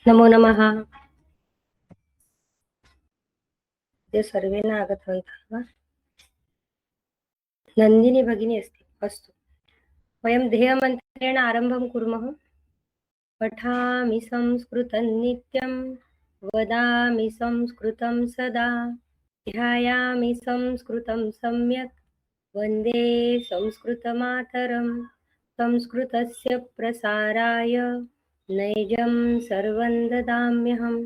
नमो नमः। ते सर्वेण आगतवन्तः वा? नन्दिनी भगिनी अस्ति। अस्तु, वयं ध्येयमन्त्रेण आरम्भं कुर्मः। पठामि संस्कृतं नित्यं, वदामि संस्कृतं सदा, ध्यायामि संस्कृतं सम्यक्, वन्दे संस्कृतमातरं। संस्कृतस्य प्रसाराय नैजं सर्वं ददाम्यहम्।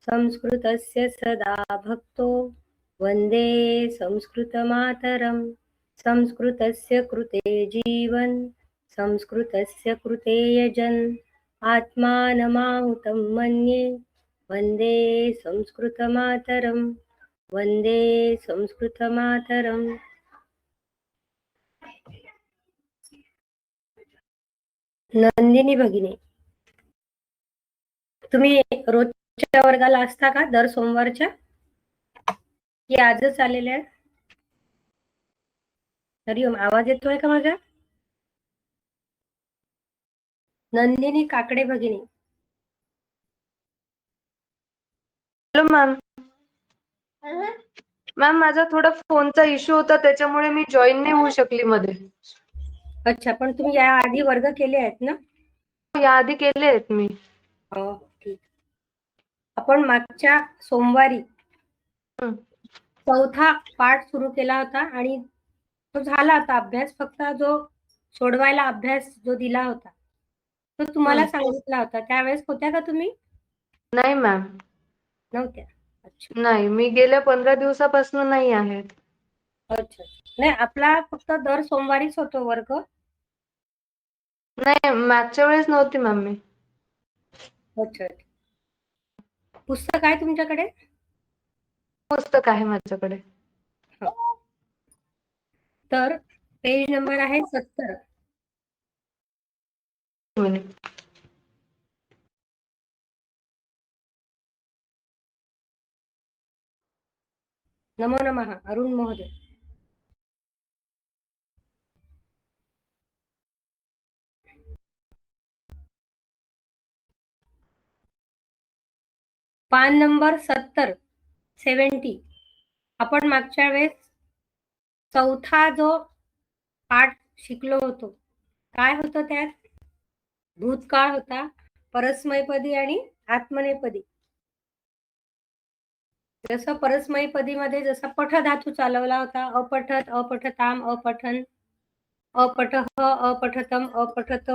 संस्कृतस्य सदा भक्तो वन्दे संस्कृतमातरम्। संस्कृतस्य कृते जीवन्, संस्कृतस्य कृते यजन्, आत्मानमाहुतं मन्ये वन्दे संस्कृतमातरम्। वन्दे संस्कृतमातरम्। नंदिनी भगिनी, तुम्ही रोजच्या वर्गाला असता का दर सोमवारच्या, की आजच आलेल्या? हरिओम, आवाज येतोय का माझा? नंदिनी काकडे भगिनी. Hello ma'am. मॅम, माझा थोडा फोनचा इश्यू होता, त्याच्यामुळे मी जॉईन नाही होऊ शकली मध्ये. अच्छा, पण तुम्ही या आधी वर्ग केले आहेत ना? याआधी केले आहेत मी. हो, ठीक. आपण मागच्या सोमवारी चौथा पाठ सुरू केला होता आणि तो झाला होता अभ्यास. फक्त जो सोडवायला अभ्यास जो दिला होता तो तुम्हाला सांगितला होता. त्यावेळेस होत्या का तुम्ही? नाही मॅम. नव्हत्या. अच्छा नाही, मी गेल्या 15 दिवसापासून नाही आहेत. अच्छा. नाही, आपला फक्त दर सोमवारीच होतो वर्ग. नाही, मागच्या वेळेस नव्हती मॅम मी. अच्छा. पुस्तक आहे तुमच्याकडे? पुस्तक आहे माझ्याकडे. तर पेज नंबर आहे 70. नमो नमः, अरुण महोदय. पान नंबर 70. आपण मागच्या वेळेस चौथा जो पाठ शिकलो होतो, काय होतं त्यात? भूतकाळ होता, परस्मैपदी आणि आत्मनेपदी. जसं परस्मैपदी मध्ये जसा पठ धातू चालवला होता, अपठत, अपठताम, अपठन, अपठः, अपठतम, अपठत,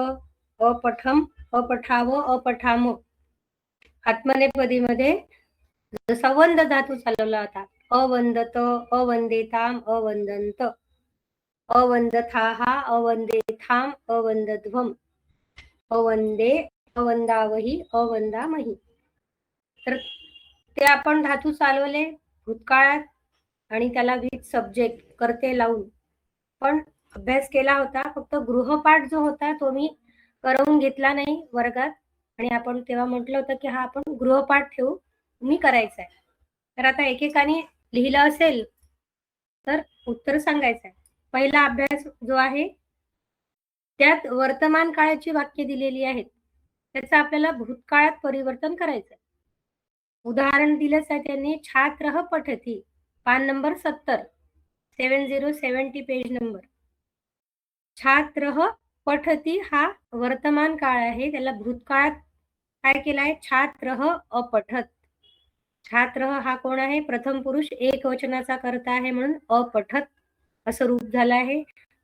अपठम, अपठाव, अपठाम. आत्मनेपदी मध्ये जसा वंद धातू चालवला होता, अवंदत, अवंदेताम, अवंदंत, अवंदथाः, अवंदेथाम, अवंदध्वम, अवंदे, अवंदावही, अवंदामही. तर ते आपण धातू चालवले भूतकाळात आणि त्याला विथ सब्जेक्ट करते लावून पण अभ्यास केला होता. फक्त गृहपाठ जो होता तो मी करवून घेतला नाही वर्गात, आणि आपण तेव्हा म्हटलं होतं की हा आपण गृहपाठ ठेवू, मी करायचा आहे. तर आता एकेकाने लिहिलं असेल तर उत्तर सांगायचं आहे. पहिला अभ्यास जो आहे त्यात वर्तमान काळाची वाक्य दिलेली आहेत, त्याचं आपल्याला भूतकाळात परिवर्तन करायचं आहे. उदाहरण दिलंच आहे त्यांनी, छात्रः पठति, पान नंबर 70, 70 पेज नंबर. छात्रः पठति हा वर्तमान काळ आहे, त्याला भूतकाळात काय केलाय? छात्रः अपठत. छात्रः हा कोण आहे? प्रथम पुरुष एकवचनाचा कर्ता आहे म्हणून अपठत असं रूप झालं आहे.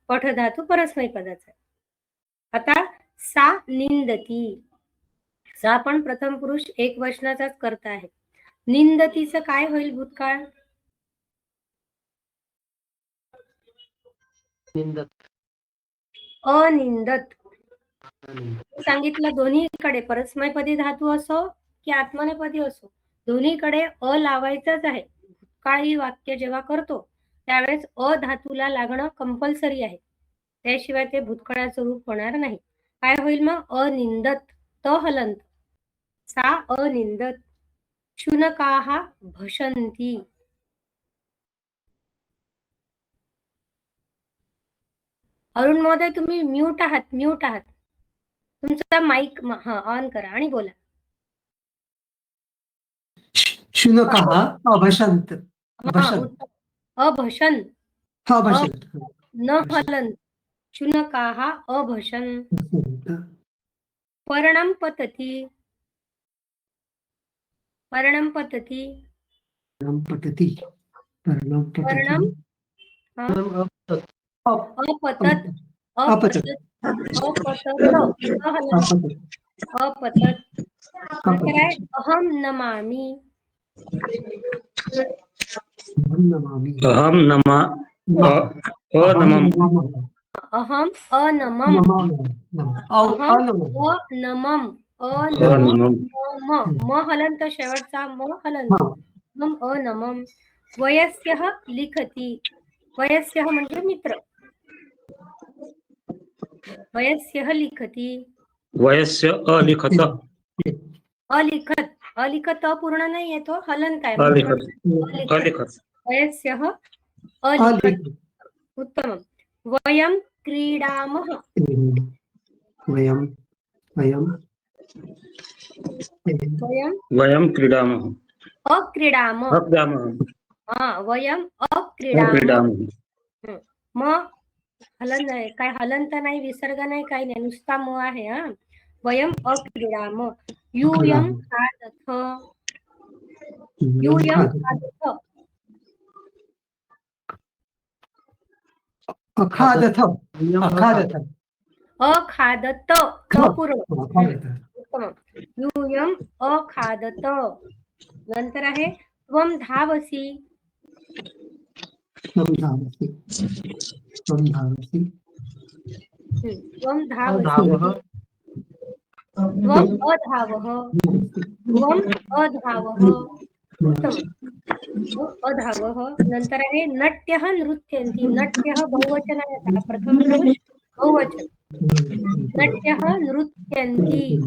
पठ धातू परस्मैपदाचा. आता सा निंदती, सा पण प्रथम पुरुष एकवचनाचाच कर्ता आहे. निंदतीचं काय होईल भूतकाळ? अनिंदत. सांगितलं दोन्हीकडे परस्मैपदी धातू असो की आत्मनेपदी असो, दोन्हीकडे अ लावायचंच आहे. भूतकाळी वाक्य जेव्हा करतो त्यावेळेस अ धातूला लागणं कंपल्सरी आहे, त्याशिवाय ते भूतकाळाचं रूप होणार नाही. काय होईल मग? अनिंदत, त हलंत, सा अनिंदत. शुनकाः भषन्ति. अरुण महोदय, तुम्ही म्यूट आहात. तुमचा माईक ऑन करा आणि बोला. शुनकः अभशन्त हा अभशन् उत्तम. अभशन अभशन्त न हलन. शुनकाः अभशन. अभशन्त पर्णं पतति. पर्णं पतति. पर्णं पठति पर्णं पर्णं पठति अपतत. अपतत अपतत. अहलन. अपतत अपतत. नंतर आहे अपतत अहम नमामि. नमामि अहम नमा अहं नमः अहम अनमम. अहम अनमम. अनमम म हलंत शेवटचा म हलंत. अहम अनमम. वयस्यः लिखति. वयस्यः म्हणजे मित्र. वयस्यः लिखति. वयस्य अलिखत अलिखत. अलिखत अपूर्ण नाही येतो हलंत आहे. अलिखत अलिखत वयस्यः अलिखत. उत्तमं. वयं क्रीडामः. वयं वयं वयं वयं क्रीडामः अक्रीडामः. क्रीडामः वयं अक्रीडामः. क्रीडामः म हलन नाही, काय हलंत नाही, विसर्ग नाही, काही नाही, नुसता म आहे. वयं अक्रीडामः. यूयं खादथ. यूयं खादथ. अखादथ अखादथ अखादत. त पूर्ण. अखादथ उत्तमं. यूयं अखादत. नंतर आहे त्वं धावसि. त्वं धावसि त्वं धावसि त्वं धावसि. त्वं अधावः. त्वं अधावः. उत्तमं. अधावः. नंतर आहे नट्यः नृत्यन्ति. नट्यः बहुवचन आहे. आता प्रथम पुरुष बहुवचन. नट्यः नृत्यन्ति.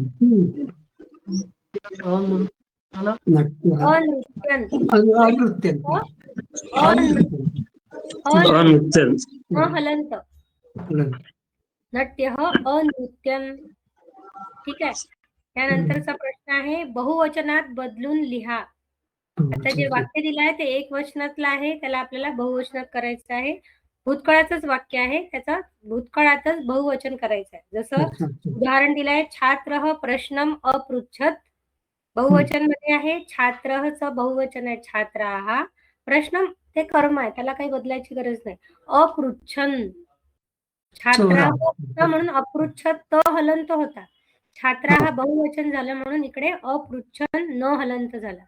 नट्यः अनृत्यन्. अनृत्यन्ति अनृत्यन् हलंत. नट्यः अनृत्यन्. ठीक आहे. त्यानंतरचा प्रश्न आहे बहुवचनात बदलून लिहा. आता जे वाक्य दिलं आहे ते एक वचनातलं आहे, त्याला आपल्याला बहुवचनात करायचं आहे. भूतकाळाचंच वाक्य आहे, त्याचा भूतकाळातच बहुवचन करायचं आहे. जसं उदाहरण दिलं आहे छात्रः प्रश्नम अपृच्छत. बहुवचन मध्ये आहे. छात्रःचं बहुवचन आहे छात्राः. प्रश्न ते कर्म आहे, त्याला काही बदलायची गरज नाही. अपृच्छन. छात्रा म्हणून अपृच्छत त हलंत होता. छात्रा हा बहुवचन झालं म्हणून इकडे अपृच्छन न हलंत झाला.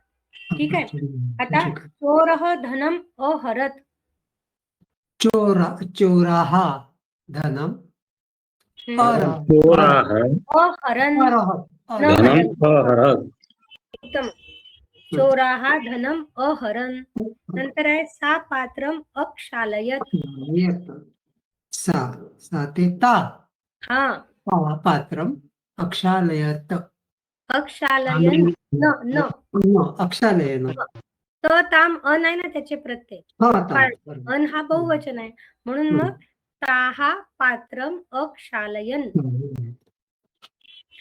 ठीक आहे. आता चोरः धनम अहरत. चोराः धनम् चोराः अहरन्. धनम् अहरत्. उत्तम. चोराः धनम अहरन्. नंतर आहे सा पात्रम अक्षालयत. सा ते ता पात्रम् अक्षालयत. अक्षालयन. न अक्षालयन. त ताम अन आहे ना त्याचे प्रत्यय. अन हा बहुवचन आहे म्हणून मग ताहा पात्रम अक्षालयन.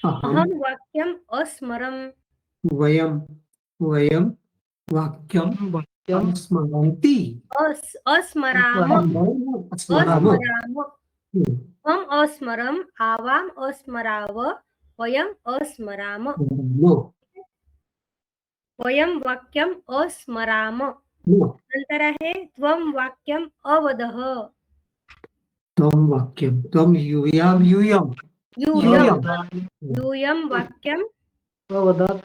अहम वाक्यम अस्मरम. वयं वाक्यं स्मरन्ति. अस्मराम. हम अस्मरम. आवाम अस्मराव. वयम अस्मराम. वयं वाक्यम अस्मराम. नंतर आहे त्वं वाक्यम अवदः. त्वं वाक्यं त्वं यूयं यूयं वाक्यम अवदत.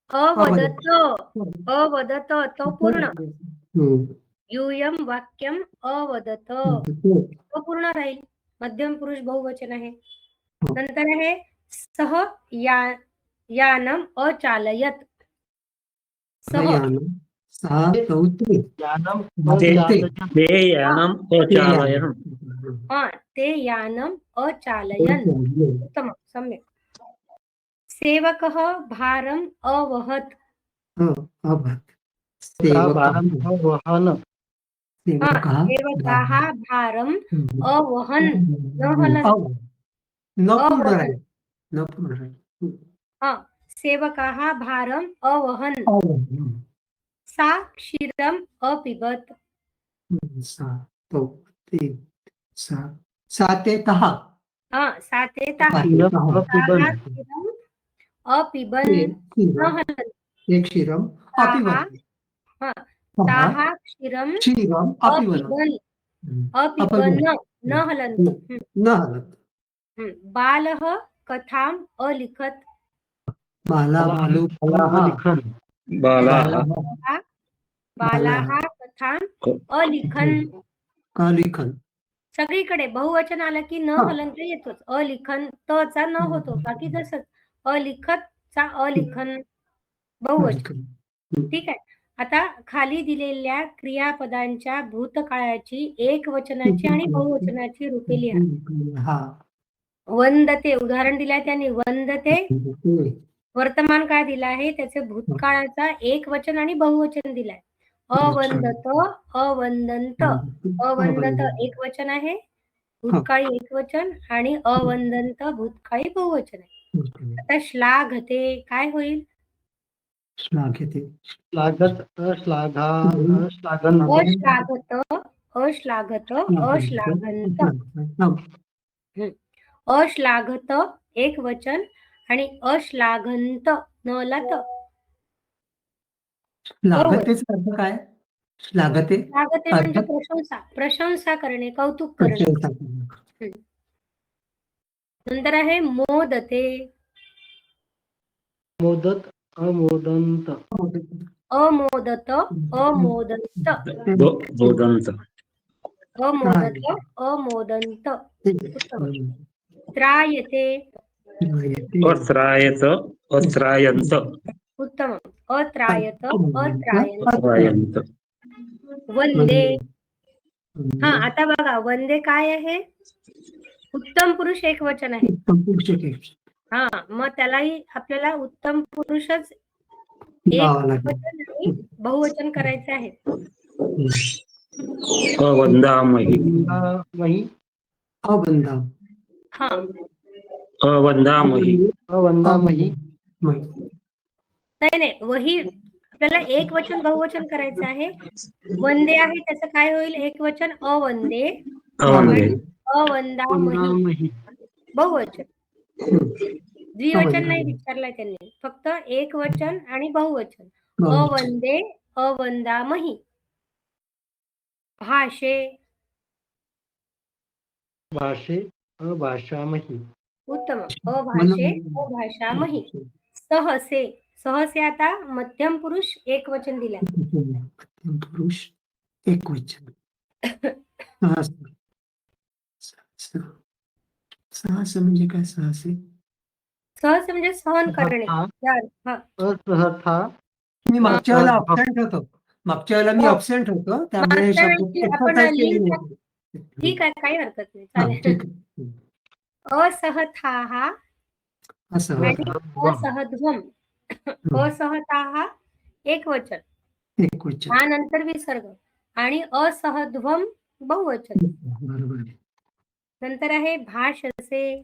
अवदत. तो पूर्ण. यूयं वाक्यम अवदत. तो पूर्ण राहील. मध्यम पुरुष बहुवचन आहे. नंतर आहे सह यानम अचालयत. ते यानम् अचालयन्. ते यानम अचालयन्. उत्तम. सम्यक. सेवकः भारम अवहत. सेवकाः भारम अवहन्. न सेवकाः भारम् अवहन् सा क्षीरम् अपिबत् सातेतः सा ते तः क्षीरम् ताः क्षीरम् अपिबन् न हलन् एक क्षीरम् अपिबन् हा, ताः क्षीरम् क्षीरम् अपिबन् अपिबन् न हलन्तु न हलत् बालः कथाम् अलिखत् बालः बालाः बालाः कथाम् अलिखन् अलिखन् सगळीकडे बहुवचन आलं की न हलंत येतोच. अलिखन तचा न होतो, बाकी तसंच अलिखत चा अलिखन बहुवचन. ठीक आहे. आता खाली दिलेल्या क्रियापदांच्या भूतकाळाची एकवचनाची आणि बहुवचनाची रूपे लिहा. वंदते उदाहरण दिलंय त्यांनी. वंदते वर्तमान काळ दिला आहे, त्याचे भूतकाळाचा एकवचन आणि बहुवचन दिलाय. अवंदत अवंदंत. अवंदत एकवचन आहे, भूतकाळी एकवचन, आणि अवंदंत भूतकाळी बहुवचन आहे. आता श्लाघते काय होईल? श्लाघते श्लाघत अश्लाघा अश्लाघत अश्लाघत अश्लाघंत. अश्लाघत एक वचन आणि अश्लाघंत न लत. श्लाघतेचा अर्थ काय? श्लाघते श्लाघते म्हणजे प्रशंसा, प्रशंसा करणे, कौतुक करणे. नंतर आहे मोदते. मोदत अमोदंत अमोदत अमोदंत बोधंत अमोदत अमोदंत. त्रायते अत्रायत अत्रायंत उत्तम. अत्रायत अत्रायंत. अत्रायंत वंदे. हा, आता बघा वंदे काय आहे? उत्तम पुरुष एक वचन आहे. हा, मग त्यालाही आपल्याला उत्तम पुरुषच एक वचन आणि बहुवचन करायचे आहे. अवंदामही मही अवंदा हा, अवंदामही अवंदामही नाही वही आपल्याला एक वचन बहुवचन करायचं आहे. वंदे आहे त्याचं काय होईल? एक वचन अवंदे, अवंदे अवंदामही बहुवचन. द्विवचन नाही विचारलंय त्यांनी, फक्त एक वचन आणि बहुवचन. अवंदे अवंदामही. भाषे भाषे अभाषामही उत्तम. अभाषे अभाषामही. सहसे. सहसे आता मध्यम पुरुष एक वचन दिलाय. पुरुष एक वचन. सहस म्हणजे काय? सहसे सहस म्हणजे सहन करणे. असहथा मी मागच्या वेळेला अब्सेंट होतो. अब्सेंट होतो, त्यामुळे हे शब्द आपण ठीक आहे, काही हरकत नाही, चालेल. असहथाः आणि असहध्वम्. असहताः एक वचन, नंतर विसर्ग, आणि असहध्वम् बहुवचन. बरोबर. नंतर आहे भाषसे.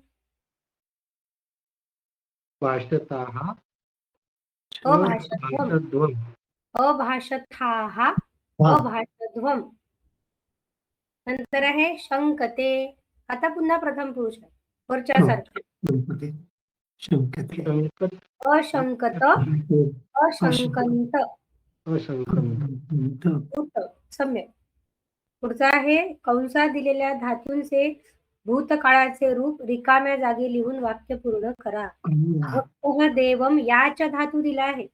भाषताः अभाषध्वम्. अभाषथाः अभाषध्वम्. नंतर आहे शंकते. आता पुन्हा प्रथम पुरुष आहे, वरच्या सारखे. अशंकत अशंकंत. सम्यक. पुढचा आहे कंसात दिलेल्या धातूंचे भूतकाळाचे रूप रिकाम्या जागी लिहून वाक्य पूर्ण करा. भक्तः देवम याच धातू दिला आहे.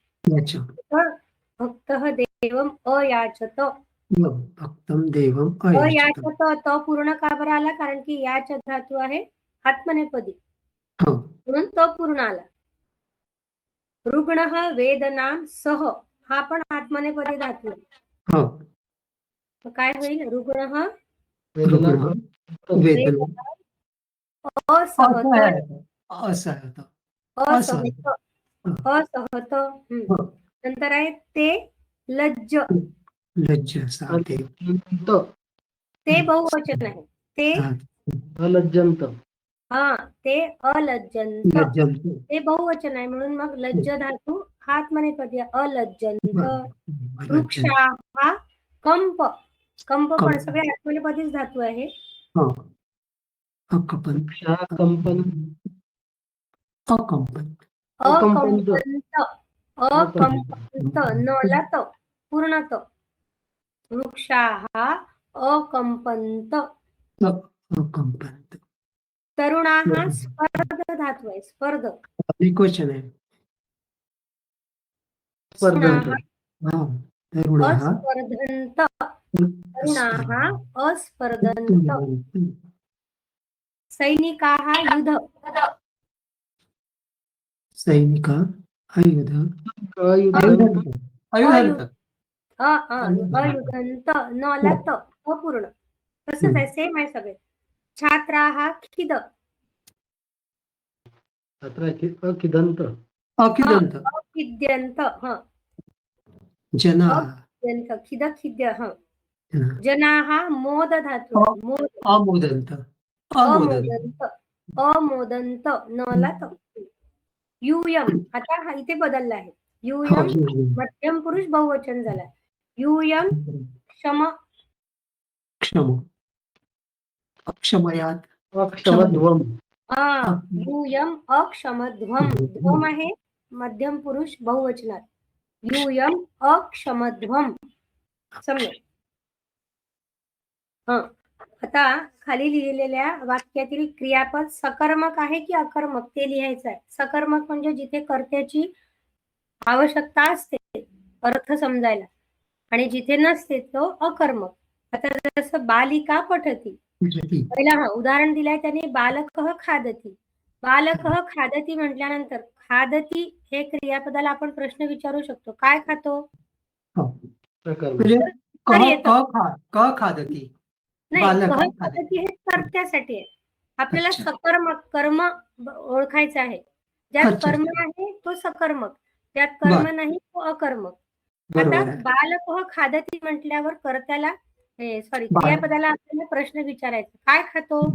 भक्तः देवम अयाचत. भक्तम देवम अयाचत त पूर्ण का बरं आला? कारण की याच धातू आहे आत्मनेपदी, म्हणून तो पूर्ण आला. रुग्णः वेदनाम सह हा पण आत्मनेपदी धातू आहे. काय होईल? रुग्णः असहत. असहत. नंतर आहे ते लज्ज. ते बहुवचन आहे. ते अलज्जंत हा ते अलज्जंत लज्जंत. ते बहुवचन आहे म्हणून मग लज्ज धातू हा आत्मनेपदी आहे. अलज्जंत. बरं. वृक्षा हा कंप कंप पण कंप. सगळे आत्मनेपदीच धातू आहे. हा. अकंपन. वृक्षा कंपन अकंपन. अकंपंत. अकंपंत न त पूर्ण त. वृक्षा हा अकंपंत. अकंपन. तरुणा हा स्पर्ध धातू आहे. स्पर्ध. विक्वचन आहे. स्पर्धंत. हा हा. तरुणः अस्पर्धंत. तरुणाः अस्पर्धंत. सैनिकाः युध. सैनिक आयुध. अयुधंत. आयुधंत. अयुधंत न ला त अपूर्ण. तसंच आहे सेम आहे सगळे. छात्राः खिद. अखिदंत. अखिदंत. अखिद्यंत ह जना. अखिद्यंत खिद खिद्य ह. जनाः मोद धातू आहे. मोद. अमोदंत. अमोदंत. अमोदंत अमोदंत न ला त. यूयम आता हा इथे बदलला आहे. यूयम मध्यम पुरुष बहुवचन झाला. यूयम क्षम. क्षम. अक्षमयात. अक्षमध्वम. यूयम अक्षमध्वम. ध्वम आहे मध्यम पुरुष बहुवचनात. यूयम अक्षमध्वम. समजा आता खाली लिहिलेल्या वाक्यातील क्रियापद सकर्मक आहे की अकर्मक ते लिहायचं आहे. सकर्मक म्हणजे जिथे कर्त्याची आवश्यकता असते अर्थ समजायला आणि जिथे नसते तो अकर्मक. आता जसं बालिका पठती. पहिला उदाहरण दिलंय त्याने बालकः खादती. बालकः खादती म्हटल्यानंतर खादती हे क्रियापदाला आपण प्रश्न विचारू शकतो. काय खातो? क खादती. नाही कह खादती हे कर्त्यासाठी आहे. आपल्याला सकर्मक कर्म ओळखायचं आहे. ज्यात कर्म आहे तो सकर्मक, ज्यात कर्म नाही तो अकर्मक. आता बालकः खादती म्हटल्यावर कर्त्याला क्रियापदाला आपल्याला प्रश्न विचारायचा. काय खातो?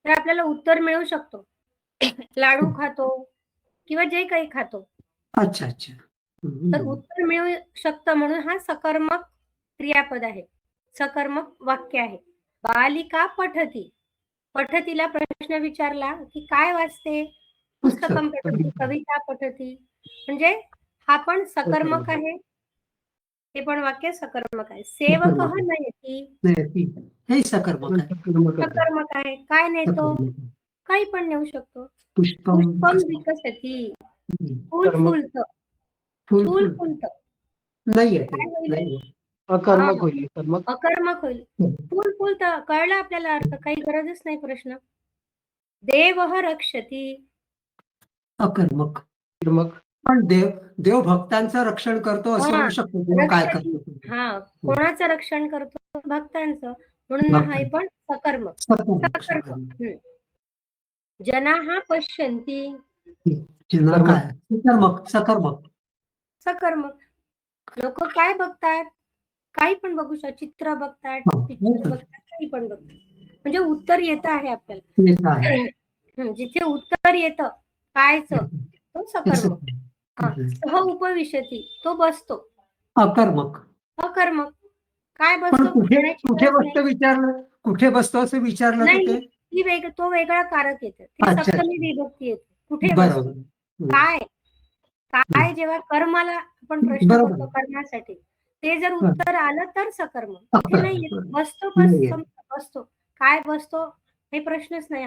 तर आपल्याला उत्तर मिळू शकतो. लाडू खातो किंवा जे काही खातो. अच्छा अच्छा. तर उत्तर मिळू शकतं म्हणून हा सकर्मक क्रियापद आहे. सकर्मक वाक्य आहे. बालिका पठती. पठतीला प्रश्न विचारला की काय वाचते? पुस्तकं पठती, कविता पठती. म्हणजे हा पण सकर्मक आहे. हे पण वाक्य सकर्मक आहे. सेवकः नयती. हे सकर्मक आहे. सकर्मक आहे. काय नेतो? काही पण नेऊ शकतो. पुष्पम विकसती. फूल फुलतं. फूल फुलतं. नाही अकर्मक होईल. अकर्मक होईल. फूल फुलतं कळलं आपल्याला अर्थ. काही गरजच नाही प्रश्न. देवः रक्षती. अकर्मक. पण देव भक्तांचं रक्षण करतो असं म्हणू शकतो. काय करतो? कोणाचं रक्षण करतो? भक्तांचं. म्हणून हा पण सकर्मक. जनाः पश्यन्ति. सकर्मक. लोक काय बघतात? काही पण बघू शकतात. चित्र बघतात, पिक्चर बघतात, काही पण बघतात. म्हणजे उत्तर येत आहे आपल्याला. जिथे उत्तर येतं कायचं तो सकर्मक. सह उपविशती तो बसतो. अकर्मक. अकर्मक. काय बसतो? कुठे बसतो विचारलं? कुठे बसतो असं विचारलं नाही तो वेगळा कारक येतं. ती सप्तमी विभक्ती येते. कुठे बसतो? काय जेव्हा कर्माला आपण प्रश्न करतो कर्मासाठी ते जर उत्तर आलं तर सकर्मक. इथे नाही बसतो. काय बसतो हे प्रश्नच नाही.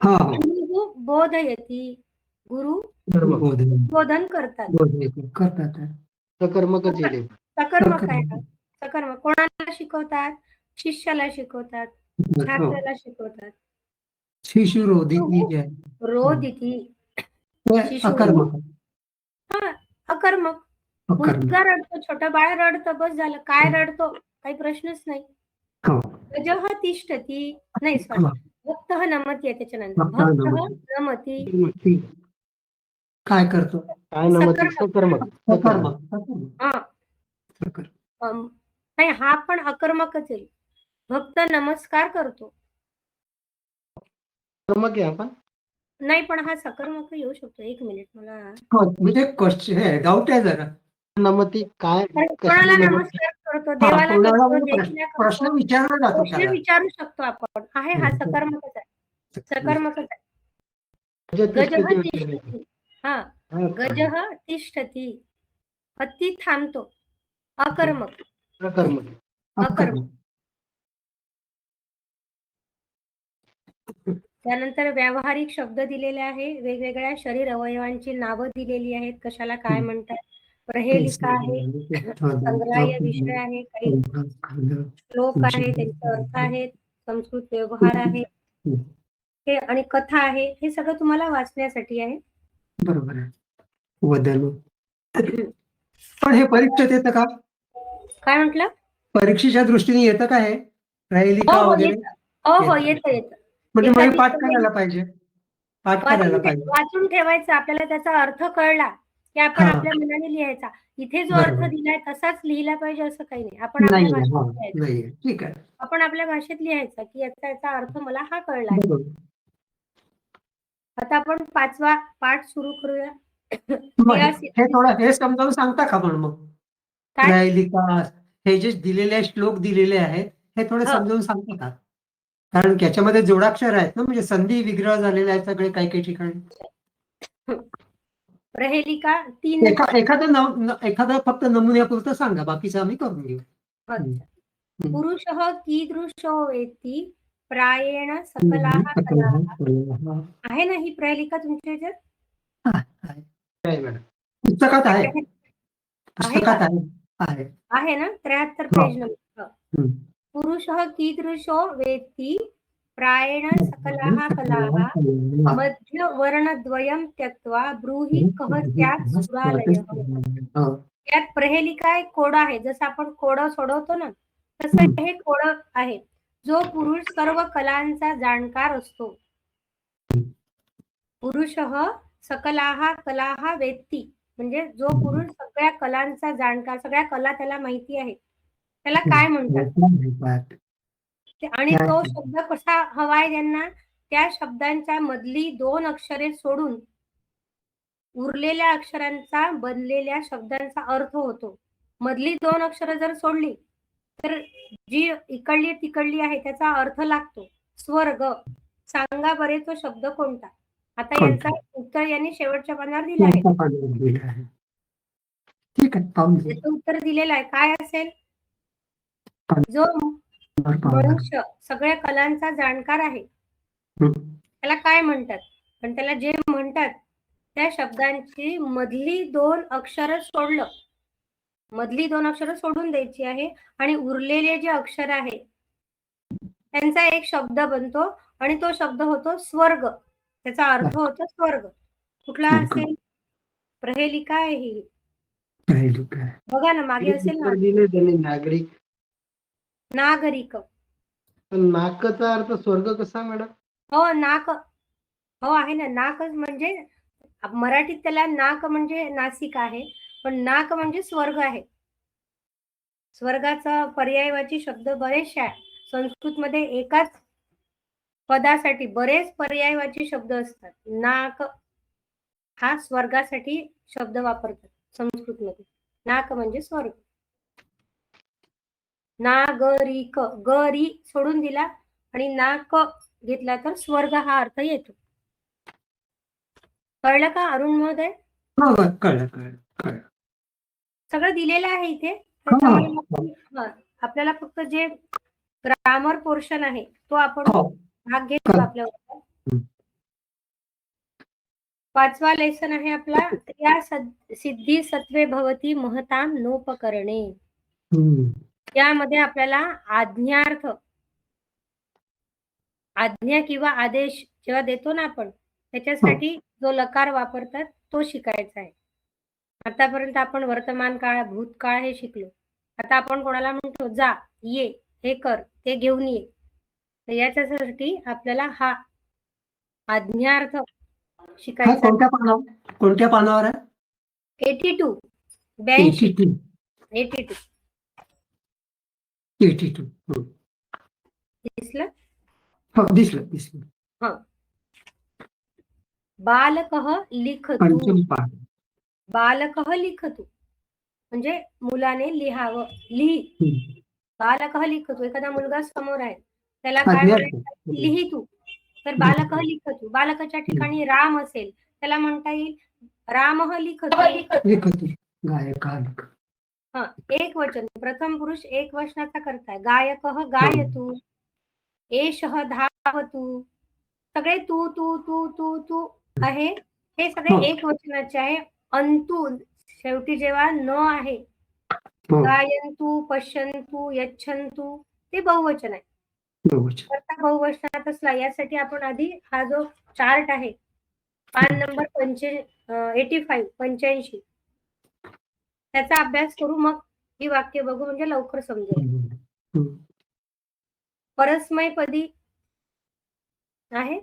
गुरु बोधयती. गुरु बोधन करतात. सकर्मक आहे. सकर्मक कोणाला शिकवतात? शिष्याला शिकवतात, छात्राला शिकवतात. रोदिती. अकर्मक. मुलगा रडतो, छोटा बाळ रडतं, बस झालं. काय रडतो? काही प्रश्नच नाही. गजः तिष्ठती. नाही भक्तः नमती आहे त्याच्यानंतर. भक्तः नमती. काय करतो? सकर्मक. नाही हा पण अकर्मकच आहे. भक्त नमस्कार करतो. कर्मक आहे आपण. नाही, पण हा सकर्मक येऊ शकतो. 1 मिनिट मला. म्हणजे क्वेश्चन हे डाऊट आहे जरा. नमती काय कारण कशाला कोणाला नमती? नमस्कार करतो, हा, देवाला कोणाला करतो, म्हणजे देवीला प्रश्न करतो, विचारला जातो प्रश्न त्याला. विचारू शकतो आपण. आहे हा सकर्मकच आहे. सकर्मकच आहे. म्हणजे गजः तिष्ठती वगैरे. तिष्ठती. हा, हा, गजः तिष्ठती. हत्ती थांबतो. अकर्मक. अकर्मक. अकर्मक. त्यानंतर व्यावहारिक शब्द दिलेले आहे. वेगवेगळ्या शरीर अवयवांची नावं दिलेली आहेत. कशाला काय म्हणतात. प्रहेलिका आहे. संग्राह्य विषय आहे. काही श्लोक आहे, त्यांचे अर्थ आहेत, संस्कृत व्यवहार आहे, हे आणि कथा आहे. हे सगळं तुम्हाला वाचण्यासाठी आहे. बरोबर आहे. वदन. पण हे परीक्षेत येतं का? काय म्हटलं? परीक्षेच्या दृष्टीने येतं का हे? प्रहेलिका हो वगैरे? येतं. हो येतं. म्हणजे एखादी मला पाठ प्रहेलिका करायला पाहिजे. पाठ करायला पाहिजे. वाचून ठेवायचं. आपल्याला त्याचा अर्थ कळला की आपण हा. आपल्या मनाने लिहायचा. इथे जो अर्थ बरोबर. दिलाय तसाच लिहिला पाहिजे असं काही नाही. आपण नाही आपल्या भाषेत हा, लिहायचा. नाहीये. ठीक आहे. आपण आपल्या भाषेत लिहायचा की याचा अर्थ मला हा कळला आहे. बरोबर. आता आपण 5वा पाठ सुरू करूया. मग हे थोडं हे समजावून सांगता का पण मग? काय? प्रहेलिका हे जे दिलेले श्लोक दिलेले आहेत हे थोडे हो. समजावून सांगता का? कारण त्याच्यामध्ये जोडाक्षर आहेत ना, म्हणजे संधी विग्रह झालेले आहेत सगळे काही काही ठिकाणी. प्रहेलिका 3 एखादा फक्त नमुन्यापुरतं सांगा, बाकीचं आम्ही करून घेऊ. पुरुषः कीदृशो वेत्ति प्रायेण सकलाः कलाः. आहे ना ही प्रहेलिका तुमच्या ह्याच्यात? काय मॅडम? पुस्तकात आहे. आहे पुस्तकात का? आहे. आहे ना 73 पेज नंबर. पुरुषः कीदृशो वेत्ति प्रायेण सकलाः कलाः मध्यवर्णद्वयं त्यक्त्वा ब्रूहि कः स्यात् सुरालयः. यात प्रहेलिका एक कोडं आहे. जसं आपण कोडं सोडवतो ना, तसं हे कोडं आहे. जो पुरुष सर्व कलांचा जाणकार असतो. पुरुषः सकलाः कलाः वेत्ति, म्हणजे जो पुरुष सगळ्या कलांचा जाणकार, सगळ्या कला त्याला माहिती आहे, त्याला काय म्हणतात. आणि तो शब्द कसा हवाय त्यांना? त्या शब्दांच्या मधली 2 अक्षरे सोडून उरलेल्या अक्षरांचा बनलेल्या शब्दांचा अर्थ होतो. मधली 2 अक्षरं जर सोडली तर जी इकडली तिकडली आहे त्याचा अर्थ लागतो. स्वर्ग. सांगा बरे तो शब्द कोणता? आता याचा उत्तर यांनी शेवटच्या पानावर दिलं आहे. ठीक आहे. याचं उत्तर दिलेलं आहे. काय असेल? जो मनुष्य सगळ्या कलांचा जाणकार आहे त्याला काय म्हणतात? पण त्याला जे म्हणतात त्या शब्दांची मधली 2 अक्षरं सोडलं, मधली 2 अक्षरं सोडून द्यायची आहे आणि उरलेले जे अक्षर आहे त्यांचा एक शब्द बनतो आणि तो शब्द होतो स्वर्ग. त्याचा अर्थ होतो स्वर्ग. कुठला असेल? प्रहेलिका आहे ही. बघा ना मागे असेल ना, दिले त्यांनी नागरिक. नागरिक. पण नाकचा अर्थ स्वर्ग कसा मॅडम? हो नाक. हो आहे ना. नाकच म्हणजे मराठीत त्याला नाक म्हणजे नासिक आहे, पण नाक म्हणजे स्वर्ग आहे. स्वर्गाचा पर्यायवाची शब्द बरेचसे आहेत. संस्कृतमध्ये एकाच पदासाठी बरेच पर्यायवाची शब्द असतात. नाक हा स्वर्गासाठी शब्द वापरतात संस्कृतमध्ये. नाक म्हणजे स्वर्ग. नागरिक. गरी सोडून दिला आणि नाक घेतला तर स्वर्ग हा अर्थ येतो. कळलं का अरुण महोदय? कळलं. सगळं दिलेलं आहे इथे. आपल्याला फक्त जे ग्रामर पोर्शन आहे तो आपण भाग घेतो आपल्यावर. 5वा लेसन आहे आपला. या सिद्धी सत्वे भवती महतां नोपकरणे. यामध्ये आपल्याला आज्ञार्थ, आज्ञा किंवा आदेश जेव्हा देतो ना आपण त्याच्यासाठी जो लकार वापरतात तो शिकायचा आहे. आतापर्यंत आपण वर्तमान काळ, भूतकाळ हे शिकलो. आता आपण कोणाला म्हणतो जा, ये, हे कर, ते घेऊन ये. तर याच्यासाठी आपल्याला हा आज्ञार्थ शिकायचा. कोणत्या पानावर आहे? 82. 82. दिसलं? दिसलं. बालकः लिखतु. पंचम पाठ. बालकः लिखतु म्हणजे मुलाने लिहावं. लिही. बालकः लिखतु. एखादा मुलगा समोर आहे, त्याला काय आज्ञा. म्हणायचं? लिही तू. तर बालकः लिखतु. बालकाच्या ठिकाणी राम असेल, त्याला म्हणता येईल रामः लिखतु. लिखतु. गायकालिक. हा, एक वचन. प्रथम पुरुष एक वचनाचा करता आहे. गायकः गायतु. एषः धावतु. सगळे तू तू तू तू तू आहे, हे सगळे हो. एक वचनाचे आहे. अंतु शेवटी जेव्हा न आहे, हो. गायन्तु, पश्यन्तु, यच्छन्तु, ते बहुवचन आहे. बहुवचन. कर्ता बहुवचनात असला यासाठी आपण आधी हा जो चार्ट आहे पान नंबर 85 त्याचा अभ्यास करू, मग ही वाक्य बघू म्हणजे लवकर समजेल. परस्मैपदी आहे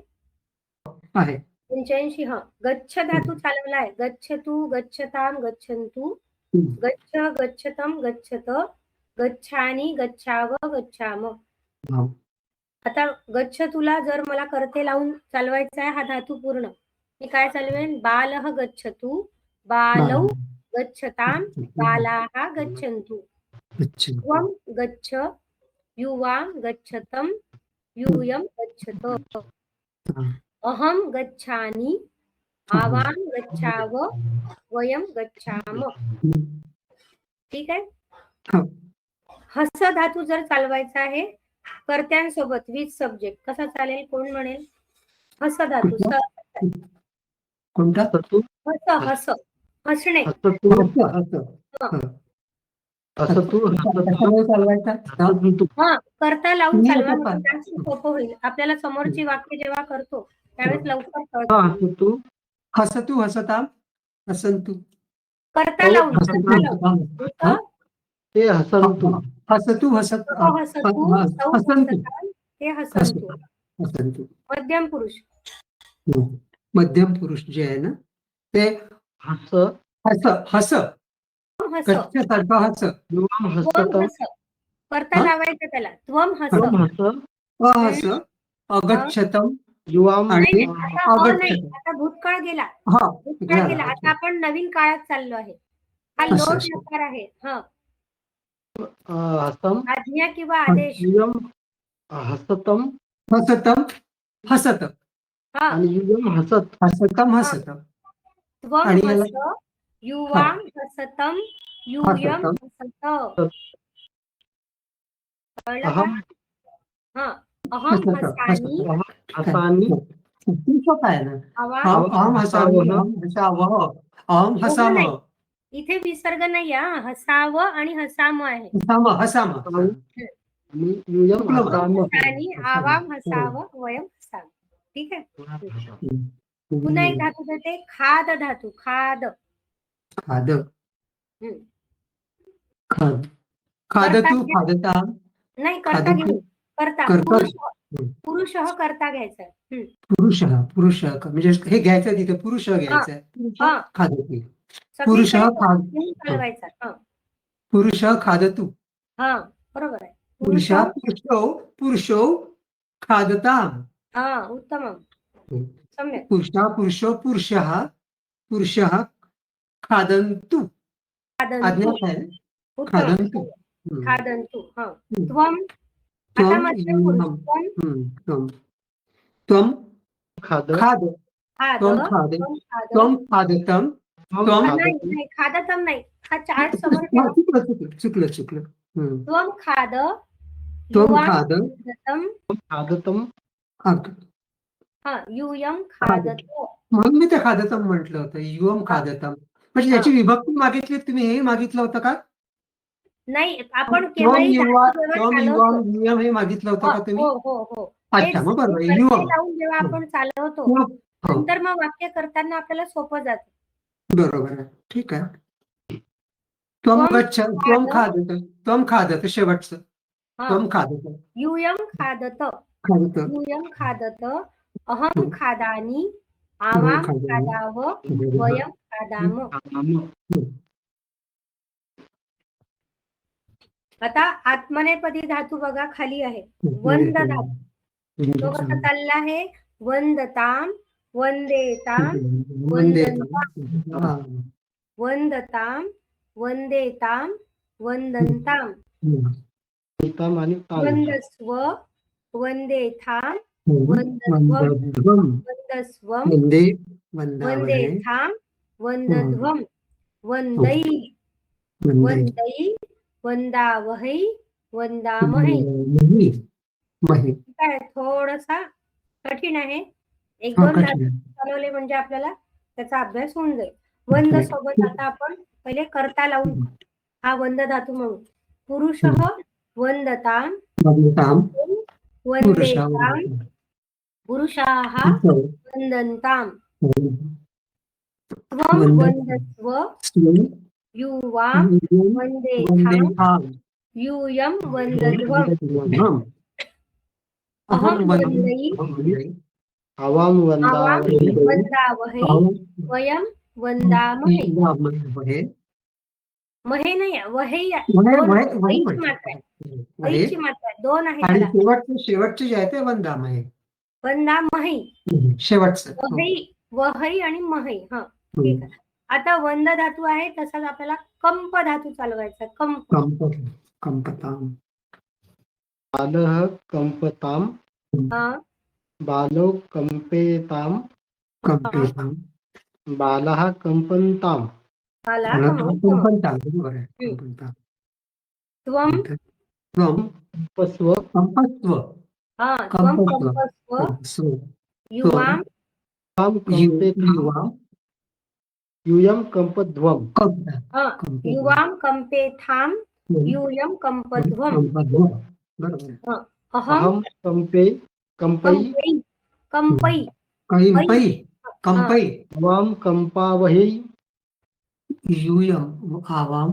आहे. 85. हा, गच्छ धातू चालवलाय. गच्छतु, गच्छताम, गच्छन्तु, गच्छ, गच्छतम, गच्छत, गच्छानी, गच्छाव, गच्छाम. आता गच्छ तुला जर मला करते लावून चालवायचा आहे हा धातू पूर्ण, मी काय चालवेन? बालः गच्छतु, बालौ गच्छताम, बालाः गच्छन्तु. त्वं गच्छ, युवां गच्छतम, यूयं गच्छत. अहं गच्छामि, आवां गच्छाव, वयं गच्छाम. ठीक आहे. हस धातू जर चालवायचा आहे कर्त्यांसोबत विथ सब्जेक्ट, कसा चालेल? कोण म्हणेल? हस धातू. कोणता? हस, हस, हसणे. चालवायचा. हा, करता लावून चालवा म्हणजे जास्त सोपं होईल आपल्याला. समोरची वाक्य जेव्हा करतो त्यावेळेस लवकर कळतं. हसतु, हसताम, हसंतु. करता लावून ते हसंतु. हसतु, हसत, हसंतु. ते हसंतु. हसंतु. मध्यम पुरुष. मध्यम पुरुष जे आहे ना ते हस, हस, हस. हस. गच्छसारखं हस. युवां हसतम, करता लावायचं त्याला. त्वं हस. अहस, अगच्छतम, युवां आणि नाही, आता भूतकाळ गेला. भूतकाळ गेला. आता अच्छा. आपण नवीन काळात चाललो आहे. हा लोट नकार आहे. हा, हसम, आज्ञा किंवा आदेश. युयम हसतम, हसतम, हसत. हा, आणि युयम हसत. हसतम, हसत. त्वं आणि हस, युवां हसतम, यूयं हसत. कळलं का? हा, अहं हसामि, हसामि, सोपं आहे ना. आवां. अहं हसामि, अहं हसावः, अहं हसामः. इथे विसर्ग नाही. हसावं आणि हसामं आहे. हसामः. आणि युयम हसामः. आणि आवां हसावं, वयं हसामः. ठीक आहे. पुन्हा एक धातू देते, खाद धातू. खाद. खाद. खादतु, खादताम. नाही, करता घेऊ. करता. पुरुष करता घ्यायचा. पुरुष म्हणजे हे घ्यायचं तिथे पुरुष घ्यायचा. खादतु. पुरुष चालवायचा. पुरुष खादतु. हा, बरोबर आहे. पुरुषौ खादताम. हा, उत्तम. सम्यक. पुरुषः खादन्तु. आज्ञा आहे. खादन्तु. खादन्तु. हा, त्वं. आता मध्यम पुरुष. त्वं खाद, खाद. त्वं खाद. त्वं खादतम. नाही, खादतम नाही. हा चार्ट समोर ठेवा. चुकलं. त्वं खाद, त्वं खाद, खादतम. हा, यूयं खादत. म्हणून मी ते खादतम म्हटलं होतं. युवम खादतम म्हणजे याची विभक्ती मागितली. तुम्ही हे मागितलं होतं का? नाही, आपण केव्हाही युवम हे मागितलं होतं का तुम्ही? हो. अच्छा, मग बरोबर. युवम लावून जेव्हा आपण चालवतो नंतर मग वाक्य करताना आपल्याला सोपं जातं. बरोबर आहे. ठीक आहे. त्वं गच्छ, त्वं खादत. शेवटचं त्वं खादत. यूयं खादत. यूयं खादत. अहं खादामि, आवां खादाव, वयं खादाम. आता आत्मनेपदी धातू बघा खाली आहे. वंद धातू. तो कसा चालला आहे? वंदताम, वंदेताम वंदेताम. वंदताम वंदेताम वंदन्ताम ताम आणि ताम. वंदस्व वंदेथाम वंदध्वम वंदध्वम. वंदस्वम वंदे वंदावहे. वंदेथाम वंदध्वम वंदै वंदे वंदै वंदावहै वंदामहै. मही. मही. काय थोडासा कठीण आहे. एक हा, दोन कठीण. चालवले म्हणजे आपल्याला त्याचा अभ्यास होऊन जाईल. One Okay. सोबत आता आपण पहिले कर्ता लावून हा वंद धातू म्हणू. पुरुषः वंदताम वंदताम. वंदेताम पुरुषाः वंदन्ताम त्वं वंदस्व युवां वंदेथाम वंदेताम. यूयं वंदध्वम् अहं वंदै आवाम आवां वंदावहे. वंदावहै वयं वंदामहे. वहे. महे नाही वहै वहे. दोन वहे. वहीची मात्रा आहे. वहीची मात्रा आहे. दोन आहे आणि त्याला. शेवटचे जे आहे ते वंदाम आहे. वंदामहै शेवटचं. वहै वहै आणि महै. हा ठीक आहे. आता वंद धातू आहे तसाच आपल्याला कंप धातू चालवायचा. कंप कंपताम. बालः कंपताम. हा बालो कंपेताम. कंपेताम. बालाः कंपन्ताम. आला कंपनताम. बरोबर आहे. कंपनताम. त्वं त्वं पस्व. कंपस्व. हा त्वं कंपस्व. कंपस्व युवां ताम कंपेताम. युवां. यूयं कंपध्वम. हा युवां कंपेथाम यूयं कंपध्वम्. बरोबर. अहं अहम कंपे कंपै. कंपै कंपै. कंपै. आवाम कंपावहै. यूयं आवां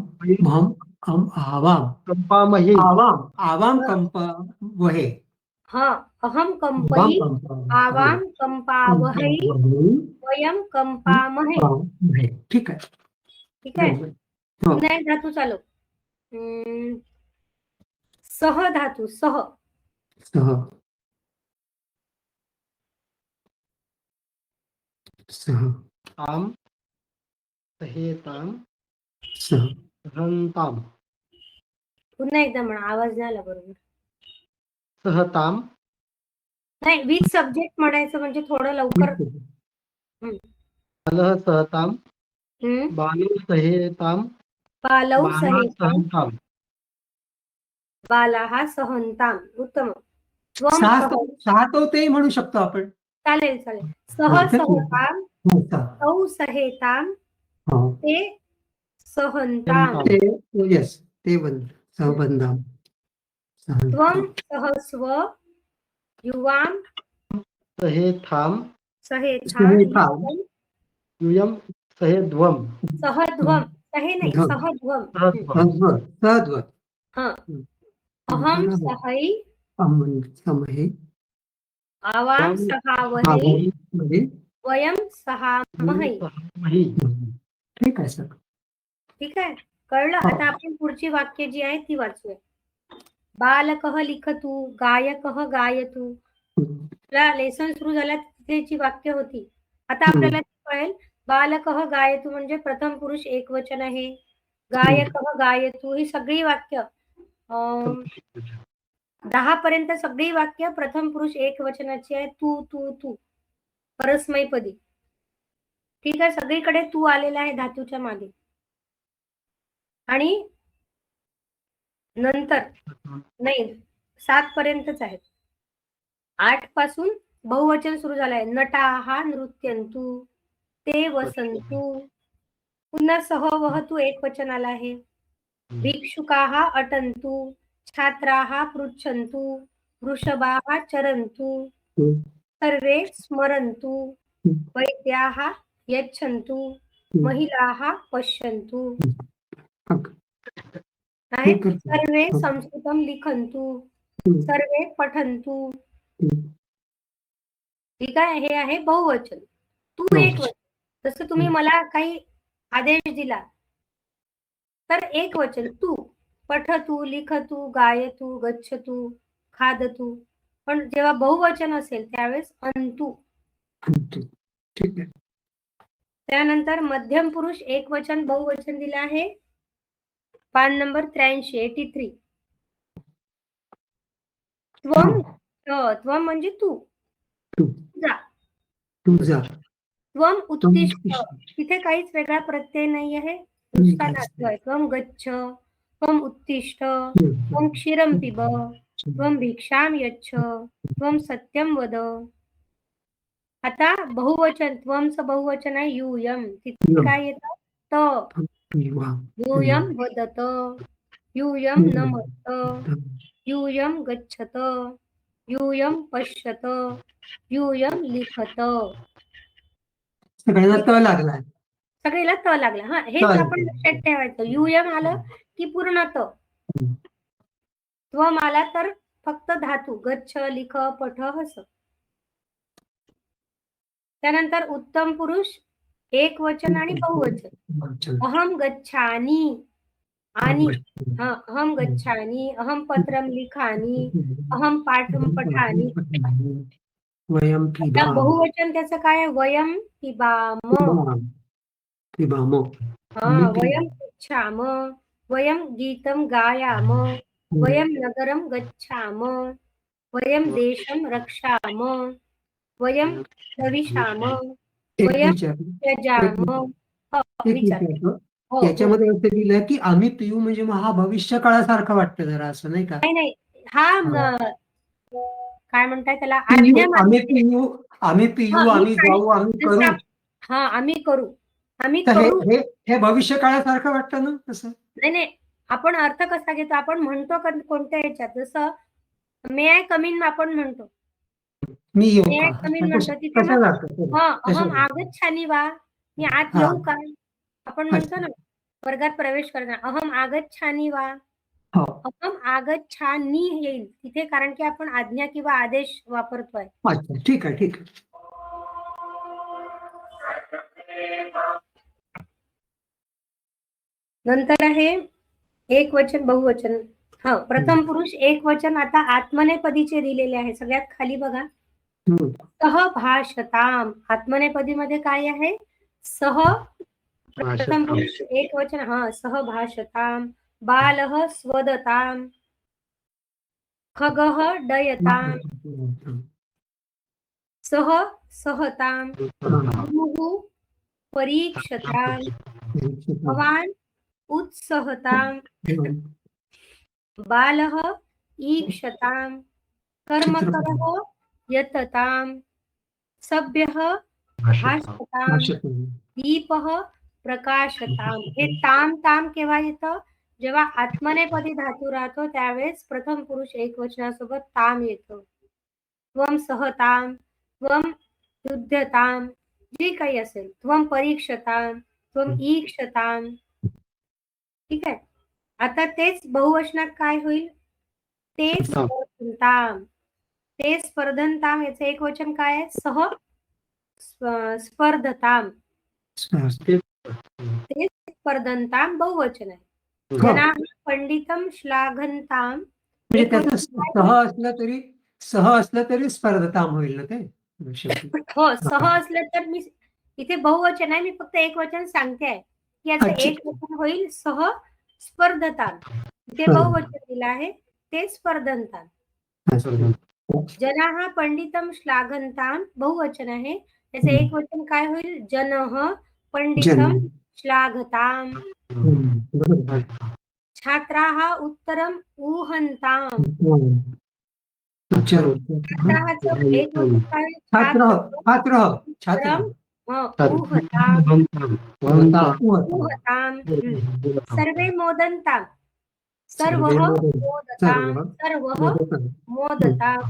भम कम आवां. कंपामहे. आवां कंप वहे. हा अहं कंपै आवां कंपावहै वयं कंपामहे. ठीक आहे. ठीक आहे. हो. पुन्हा एक धातू चालू. सह धातू सह. सह. सह. ताम सहेताम. सह. सहन्ताम. पुन्हा एकदा म्हणा आवाज नाही आला बरोबर. सहताम. नाही विथ सब्जेक्ट म्हणायचं म्हणजे थोडं लवकर. बालः सहताम. बालो सहेताम. बालौ बाला सहेताम सहन्ताम. बालाः सहन्ताम. उत्तम. त्वं सहा तो ते म्हणू शकतो आपण. चालेल चालेल. सह सहताम तौ सहेताम ते सहन्ताम. येस ते सहबंधाम. त्वं सहस्व युवां सहेथाम. सहेथाम यूयं सहेध्वम. सहध्वम. सहे नाही सहध्वम. सहध्व. हा अहं सहै समहे. आवां सहावहै वयं सहामहै. ठीक आहे सर. ठीक आहे. कळलं. आता आपण पुढची वाक्य जी आहेत ती वाचूया. बालकः लिखतु गायकः गायतु. लेसन सुरू झाल्या तिथेची वाक्य होती. आता आपल्याला कळेल बालकः गायतु म्हणजे प्रथम पुरुष एकवचन आहे. गायकः गायतु ही सगळी वाक्य 10 पर्यंत सगळी वाक्य प्रथम पुरुष एकवचनाची आहे. तू तू तू परस्मैपदी. ठीक आहे. सगळीकडे तू आलेला आहे धातूच्या मागे. आणि नंतर नाही 7 पर्यंतच आहेत. 8 पासून बहुवचन सुरू झालंय. नटाः नृत्यन्तु ते वसन्तु. पुन्हा सह वहतु एकवचन आला आहे. भिक्षुकाः अटन्तु छात्राः पृच्छन्तु वृषभाः चरन्तु सर्वे स्मरन्तु वैद्याः यच्छन्तु महिलाः पश्यन्तु. सर्वे संस्कृतं लिखन्तु सर्वे पठन्तु. ठीक आहे. हे आहे बहुवचन. तू एकवचन. जसं तुम्ही मला काही आदेश दिला तर एकवचन तू. पठतु लिखतु गायतु गच्छतु खादतु. पण जेव्हा बहुवचन असेल त्यावेळेस अंतु. ठीक आहे. त्यानंतर मध्यम पुरुष एकवचन बहुवचन दिलं आहे. पान नंबर 83 83. त्वम त्वम म्हणजे तू तू जा. तुझा त्वम उत्तिष्ठ, उत्तिष्ठ. तिथे काहीच वेगळा प्रत्यय नाही आहे, नुसता धातू आहे. त्वम गच्छ, त्वम उत्तिष्ठ, त्वम क्षीरं पिब, त्वम भिक्षां यच्छ, त्वम सत्यं वद. आता बहुवचन, त्वमचं बहुवचन आहे यूयम. तिथे काय येतं? त. यूयम वदत, यूयम नमत, यूयम गच्छत, यूयम पश्यत, यूयम लिखत. सगळ्यांना त लागलाय. सगळीला त लागला. हा, हेच लागला. आपण लक्षात ठेवायचं. यूयम आलं की पूर्ण त. त्वम आला तर फक्त धातू. गच्छ, लिख, पठ, हस. त्यानंतर उत्तम पुरुष एक वचन आणि बहुवचन. अहम गच्छानी, आणि अहम गच्छानी, अहम पत्रम लिखानी, अहम पाठम पठानी. वयम आता पिबाम. बहुवचन त्याचं काय आहे? वयम पिबाम, पिबाम. वयम गच्छाम, वयम गीतम गायाम, वयम नगरम गच्छाम, वयम देशम रक्षाम, वयम प्रविशाम, एक वयम विचार त्यजाम. विचार. हो, याच्यामध्ये असं दिलं की आम्ही पिऊ म्हणजे मग हा भविष्य काळासारखं वाटतं जरा, असं नाही का? नाही, हा काय म्हणताय त्याला? आम्ही आज्ञा. पिऊ, आम्ही पिऊ, आम्ही जाऊ, आम्ही करू. हा, आम्ही करू, आम्ही तर करू. हे भविष्य काळासारखं वाटतं ना तसं? नाही, आपण अर्थ कसा घेतो? आपण म्हणतो कोणत्या ह्याच्यात? जसं मे आय कम इन आपण म्हणतो. मी येऊ मे आय का? कम इन म्हणतो तिथे कसं मग जातं? अहम आगच्छामी वा, मी आत हा. येऊ का? आपण म्हणतो ना वर्गात प्रवेश करणार, अहम आगच्छामी वा, हो. अहम आगच्छानी येईल तिथे, कारण की आपण आज्ञा किंवा आदेश वापरतोय. अच्छा, ठीक आहे, ठीक आहे. नंतर आहे एक वचन बहुवचन. हा, प्रथम पुरुष एक वचन आता आत्मनेपदीचे दिलेले आहे. सगळ्यात खाली बघा, सहभाषताम. आत्मनेपदी मध्ये काय आहे? सह. प्रथम पुरुष एक वचन, हा, सहभाषताम. बालः स्वदताम, खगः डयताम, सह सहताम, गुरुः परीक्षताम, भवान उत्सहताम, बालः ईक्षताम, कर्मकरः यतताम, सभ्यः भाषताम, दीपः प्रकाशताम. हे ताम ताम केव्हा येतं? जेव्हा आत्मनेपदी धातू राहतो त्यावेळेस प्रथम पुरुष एक वचनासोबत ताम येतो. त्वम सहताम, त्वम युध्यताम, जे काही असेल. त्वम परीक्षताम, त्वम ईक्षताम. ठीक आहे. आता तेच बहुवचनात काय होईल? ते स्पर्धंताम. ते स्पर्धंताम याचं एक वचन काय आहे? सह स्पर्धताम. ते स्पर्धंताम बहुवचन आहे. जना पंडितम श्लाघंताम. म्हणजे त्याचं सह असलं तरी स्पर्धताम होईल ना ते? हो, सह असलं तर मी इथे बहुवचन आहे, मी फक्त एक वचन सांगते आहे की याचं एक वचन होईल सह स्पर्धताम. इथे बहुवचन दिलं आहे, ते स्पर्धंताम. जनाः पंडितम श्लाघंताम बहुवचन आहे, त्याचं एक वचन काय होईल? जनः पंडितम श्लाघताम. छात्राः उत्तरम ऊहंताम. छात्राचं एक वचन काय? उत्तरम ऊहताम. सर्वे मोदन्ताम. सर्वः मोदताम, सर्वः मोदताम.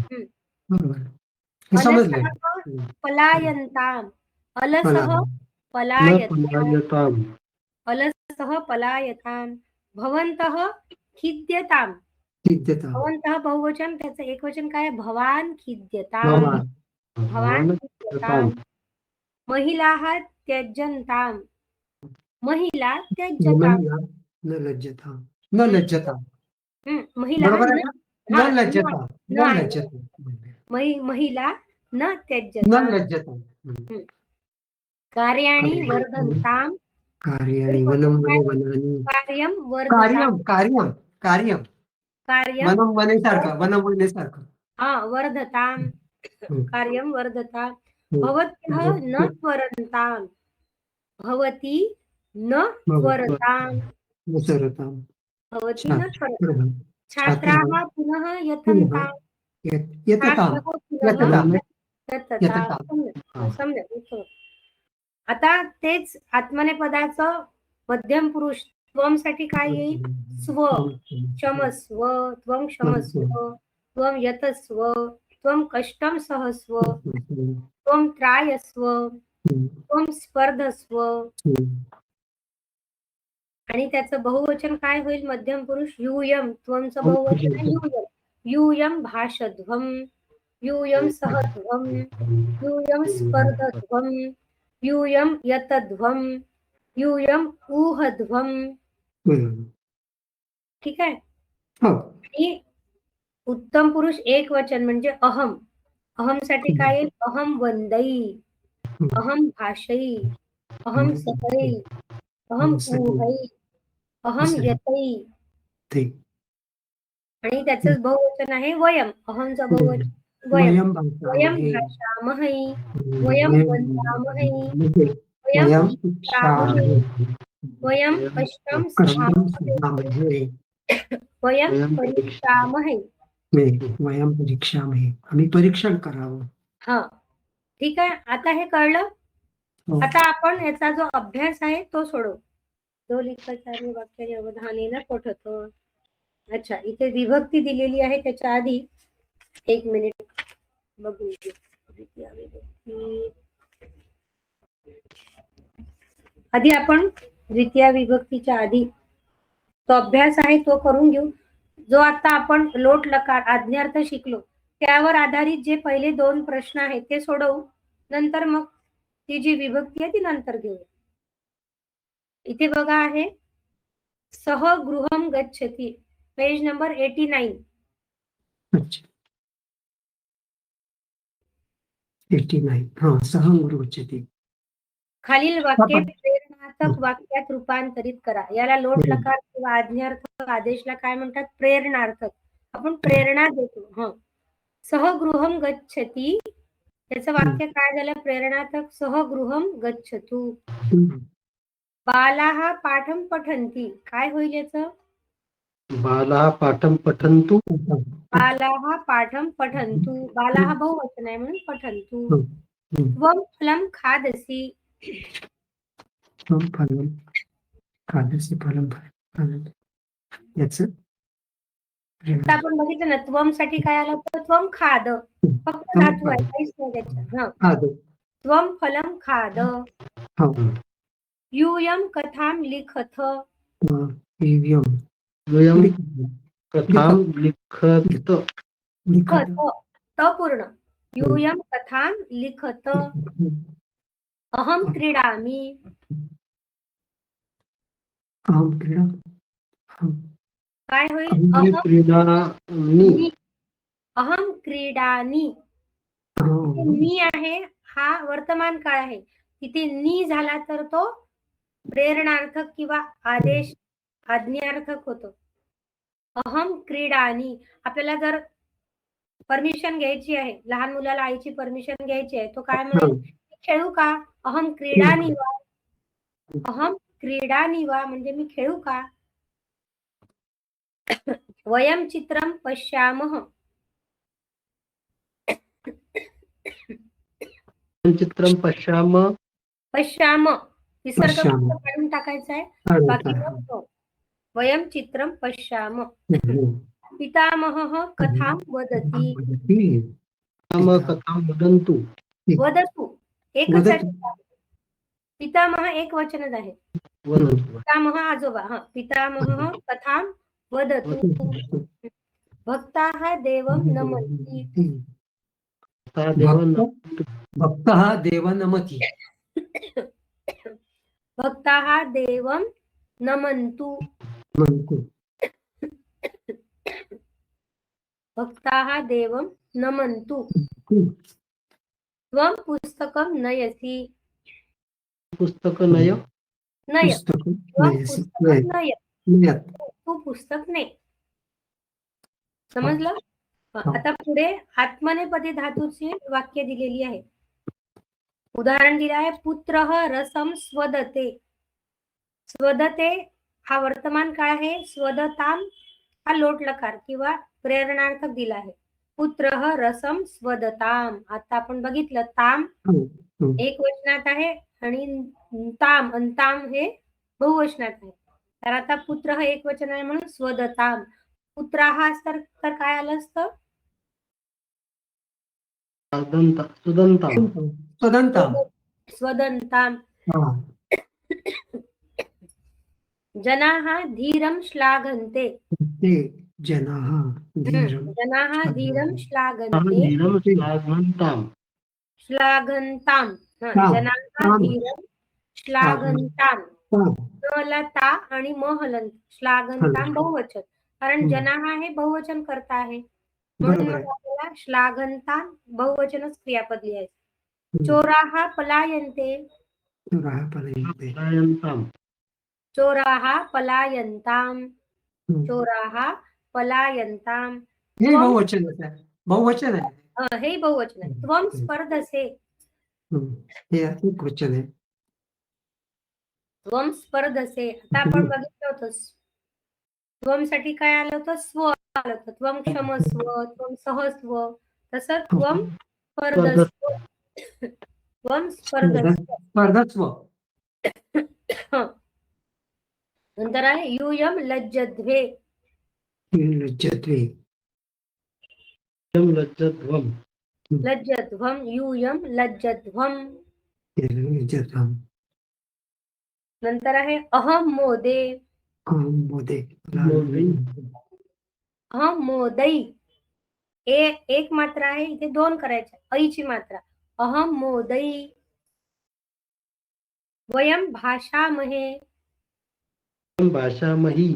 अलसः पलायन्ताम, अलसः पलायताम, अलसः पलायताम. भवन्तः खिद्यताम. भवन्तः बहुवचन, त्याचं एक वचन काय? भवान खिद्यताम, भवान खिद्यताम. महिलाः त्यजन्ताम, महिला त्यजताम. न लज्जताम, न लज्जताम. महिला न लज्जताम, न लज्जताम. महिला न त्यजताम. कार्याणि वर्धन्ताम् कार्याणि वनं वने वनानि कार्यं वर्धताम् कार्यं कार्यं कार्यं वनं वनेसारखं वनं वनेसारखं वर्धताम् हम्म. कार्यं वर्धताम् हम्म. भवत्यः न त्वरन्ताम् भवती न त्वरताम् सरतां भवती न त्वरताम् छात्राः छात्राः पुनः यतन्ताम् यततां छात्रः पुनः यततां यतताम् यततां. सम्यक सम्यक उत्तम. आता तेच आत्मनेपदाचं मध्यम पुरुष त्वम साठी काय येईल स्व क्षमस्व त्वं क्षमस्व त्वं यतस्व त्वं कष्टं सहस्व त्वं त्रायस्व त्वं स्पर्धस्व. आणि त्याचं बहुवचन काय होईल मध्यम पुरुष यूयम त्वंचं बहुवचन आहे यूयम यूयम भाषध्वम यूयम सहध्वम यूयम स्पर्धध्वम यूयम यतध्वम यूयम ऊहध्वम. ठीक आहे. आणि उत्तम पुरुष एक वचन म्हणजे अहम. अहम साठी काय येईल अहम वंदै अहम भाषै अहम सकै अहम ऊहै अहम यतै. आणि त्याच बहुवचन आहे वयम. अहमचं बहुवचन वयम वयम भाषामहै वयम वदामहै वयम शिक्षामहे वयम कष्टं सहामहे वयम परीक्षामहे. वयम परीक्षामहे आम्ही परीक्षण करावं. हा ठीक आहे. आता हे कळलं. आता आपण याचा जो अभ्यास आहे तो सोडवू. जो लिखाचार्य वाक्याने अवधानेन पठत. अच्छा इथे विभक्ती दिलेली आहे त्याच्या आधी एक मिनिट बघू. द्वितीय विभक्ती आधी आपण द्वितीय विभक्तीच्या आधी तो अभ्यास आहे तो करून घेऊ. जो आता आपण लोट लकार आज्ञार्थ शिकलो त्यावर आधारित जे पहिले 2 प्रश्न आहेत ते सोडवू. नंतर मग ती जी विभक्ती आहे ती नंतर घेऊ. इथे बघा आहे सह गृहम गच्छति पेज नंबर 89. 89 हा सह गच्छति. खालील वाक्य प्रेरणार्थक वाक्यात रूपांतरित करा. याला लोट लकार किंवा आज्ञार्थ आदेशला काय म्हणतात प्रेरणार्थक. आपण प्रेरणा देतो. सहगृहम गच्छति त्याचं वाक्य काय झालं प्रेरणार्थक सहगृहम गच्छतु. बालाः पाठं पठन्ति काय होईल याचं बालाः पाठं पठन्तु. बालाः पाठं पठन्तु. बालाः बहुवचन आहे म्हणून पठन्तु. त्वं फलं खादसि फलं खादसि फलं याच आपण बघितलं ना त्वम साठी काय आलं तर त्वम खाद फक्त धातू आहे काहीच नाही त्याच्यात. त्वम फलं खाद. यूयम कथां लिखथ यूयं कथां लिखत. लिखत त पूर्ण यूयम कथां लिखत. अहम क्रीडामि काय होईल अहम क्रीडानी. मी आहे हा वर्तमान काळ आहे. तिथे नी झाला तर तो प्रेरणार्थक किंवा आदेश आज्ञार्थक होतो. अहम क्रीडानी. आपल्याला जर परमिशन घ्यायची आहे लहान मुलाला आईची परमिशन घ्यायची आहे तो काय म्हणेल खेळू का अहम क्रीडानी वा. अहम क्रीडानी वा म्हणजे मी खेळू का. वयम चित्रं पश्यामः. चित्रं पश्यामः. पश्याम विसर्ग काढून टाकायचा आहे बाकी वयम चित्रं पश्याम. पितामहः कथां वदति. कथां वदन्तु. वदतु एकच आहे. पितामह एक वचनच आहे. पितामह आजोबा. पितामहः कथां वदतु. भक्ताः देवं नमन्ति. भक्तः देव नमति. भक्ताः देवं नमन्तु. भक्ताः देवं नमन्तु. त्वं पुस्तकं नयसि. पुस्तक नय नय पुस्तक किंवा नाही, पुस्तक नाही, नय, नाही. तू पुस्तक ने. समजलं? हो. आता पुढे आत्मनेपदी धातूची वाक्य दिलेली आहे. उदाहरण दिलं आहे, पुत्रः रसम स्वदते. स्वदते हा वर्तमान काळ आहे. स्वदताम हा लोट लकार किंवा प्रेरणार्थक दिला आहे. पुत्रः रसम स्वदताम. आता आपण बघितलं ताम हम्म, हम्म. एक वचनात आहे आणि ताम आणि ताम हे बहुवचनात आहे. तर आता पुत्र हे एक वचन आहे म्हणून स्वदताम. पुत्र हा तर काय आलं असतं? सुदंताम स्वदंताम. स्वदंताम. हा. जनाः धीरं श्लाघन्ते. ते जनाः धीरं जनाः धीरं श्लाघन्ते. धीरम श्लाघन्ताम श्लाघन्ताम. ताम. जनाः ताम. धीरं श्लाघन्ताम. ताम. ता आणि महलंत श्लाघन्ताम बहुवचन. कारण हम्म. जनाः हे बहुवचन करता आहे म्हणून बरोबर मग आहे. आपल्याला श्लाघन्ताम बहुवचनच क्रियापद लिहायचं. हम्म. चोराः पलायन्ते. चोरापर्यंत. पलायन्ताम चोराः पलायन्ताम. हम्म. चोराः पलायन्ताम. हे बहुवचन आहे. बहुवचन आहे. हे बहुवचन आहे. त्वं स्पर्धसे. हम्म. हे एक वचन आहे. त्वं स्पर्धसे. आता आपण बघितलं होतं त्वं साठी काय आलं होतं? स्व आलं होतं. त्वं क्षमस्व, त्वं सहस्व. तसं त्वं स्पर्धस्व. त्वं स्पर्धस्व. स्पर्धस्व. नंतर आहे यूयं लज्जध्वे. लज्जत्वे. लज्जध्वम लज्जध्वं. यूयं लज्जध्वं. लज्जत्वम्. नंतर आहे अहं मोदे. मोदे. अहं मोदै. एक मात्रा आहे इथे दोन करायच्या. ऐची मात्रा. अहं मोदै. वयं भाषामहे. भाषामही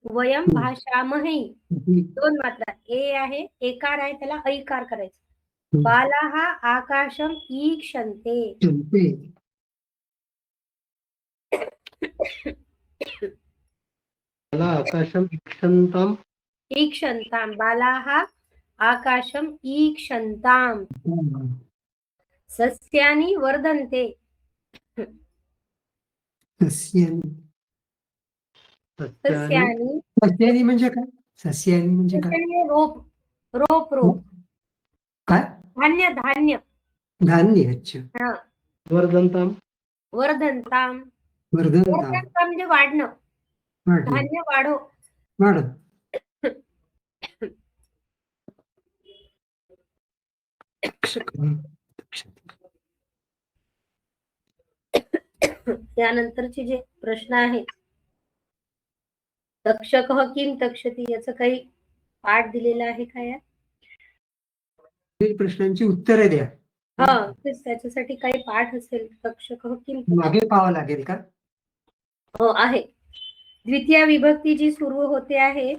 वयं भाषामहे. दोन मात्रा. ए आहे एकार आहे त्याला ऐकार करायचं. बालाः आकाशं ईक्षन्ते. मला आकाशम इक्षन्ताम ईक्षन्तां. बालाः आकाशं ईक्षन्ताम्. सस्यानि वर्धन्ते. सस्यानी. सस्यानि. सस्यानी म्हणजे काय? सस्यानी म्हणजे काय? सस्यानि रोप. रोप रोप. काय? धान्य धान्य. धान्य. अच्छा. हा. वर्धन्ताम वर्धन्ताम. वर्धनताम. वर्धन्ताम म्हणजे वाढणं. वाढ. धान्य वाढो. वाढ. त्यानंतरचे जे प्रश्न आहेत, तक्षकः किम तक्षती, याचं काही पाठ दिलेला आहे का यात? प्रश्नांची उत्तरे द्या. हा, तेच त्याच्यासाठी काही पाठ असेल. तक्षकः किम मागे पाहावं लागेल का? हो आहे. द्वितीय विभक्ती जी सुरू होते आहे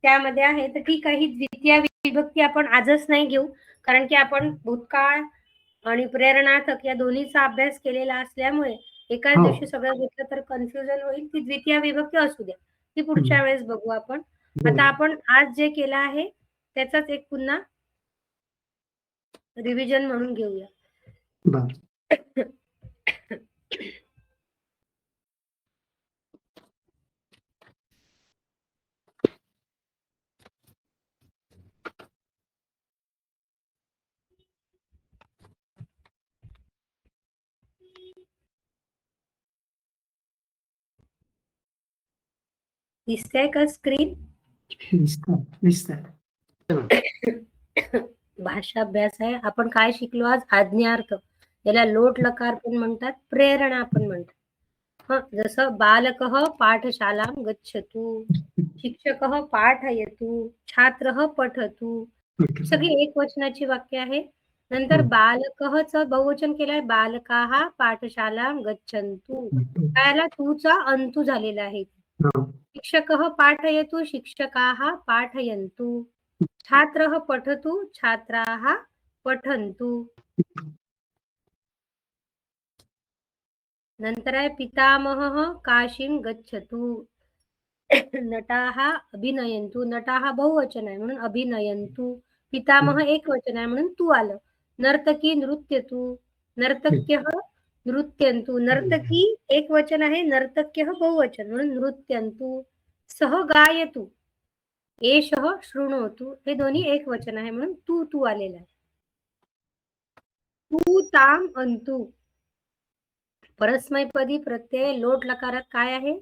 त्यामध्ये आहे. तर ठीक आहे, ही द्वितीय विभक्ती आपण आजच नाही घेऊ, कारण की आपण भूतकाळ आणि प्रेरणार्थक या दोन्हीचा अभ्यास केलेला असल्यामुळे एकाच हो. दिवशी सगळं घेतलं तर कन्फ्युजन होईल. ती द्वितीय विभक्ती असू द्या, ती पुढच्या वेळेस बघू आपण. आता आपण आज जे केलं आहे त्याचाच एक पुन्हा रिव्हिजन म्हणून घेऊया. बर. दिसतंय का स्क्रीन? भाषा अभ्यास आहे. आपण काय शिकलो आज? आज्ञार्थ. याला लोट लकार पण म्हणतात, प्रेरणा पण म्हणतात. हा, जसं बालकः पाठशालां गच्छतु, शिक्षकः पाठयतु, छात्रः पठतु. सगळी एक वचनाची वाक्य आहे. नंतर बालकःचं बहुवचन केलंय, बालकाः पाठशालां गच्छन्तु. त्याला तूचा अंतू झालेला आहे. शिक्षकः पाठयतु, शिक्षकाः पाठयन्तु. छात्रः पठतु, छात्राः पठन्तु. नंतर आहे पितामहः काशीं गच्छतु. नटाः अभिनयन्तु. नटाः बहुवचन आहे म्हणून अभिनयन्तु. पितामह एकवचन आहे म्हणून तू आलं. नर्तकी नृत्यतु. नर्तक्यः नृत्यन्तु. नर्तकी एकवचन आहे, नर्तक्यः बहुवचन म्हणून नृत्यन्तु. सह गायतु. एषः शृणोतु. हे दोन्ही एकवचन आहे म्हणून तू आलेला आहे. तू ताम अंतु. परस्मैपदी प्रत्यय लोट लकारात काय आहे?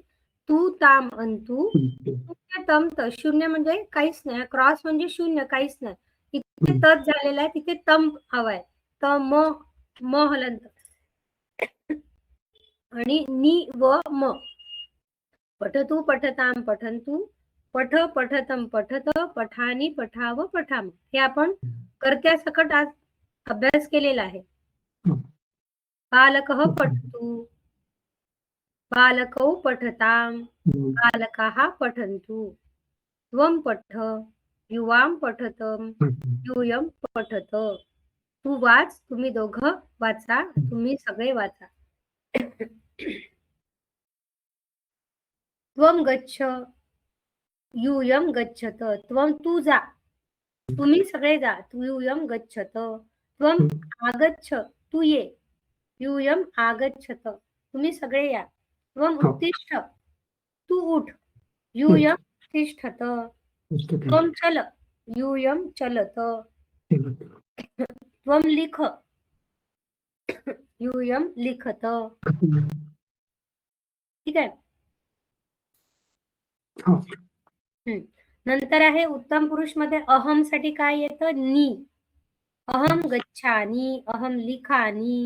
तू ताम अंतु. शून्य तम त. शून्य म्हणजे काहीच नाही, क्रॉस म्हणजे शून्य, काहीच नाही. इथे तच झालेला आहे, तिथे तम हवाय. त म हलंत आणि नी व म. पठतु पठताम पठन्तु. पठ पठतम पठत. पठानी पठाव पठाम. हे आपण कर्त्या सकट आज अभ्यास केलेला आहे. बालकः पठतु. बालकौ पठताम. बालकाः पठन्तु. त्वं पठ. युवां पठतम. यूयं पठत. तू वाच. तुम्ही दोघं वाचा. तुम्ही सगळे वाचा. त्वं गच्छ. यूयं गच्छत. त्वं तू जा. तुम्ही सगळे जा. यूयं गच्छत. त्वं आगच्छ. तू ये. यूयं आगच्छत. तुम्ही सगळे या. त्वं उत्तिष्ठ. तू उठ. यूयं तिष्ठत. त्वं चल. यूयं चलत. त्वं लिख. यूयं लिखत. ठीक आहे. नंतर आहे उत्तम पुरुष मध्ये अहम साठी काय येतं? नी. अहम गच्छानी. अहम लिखानी.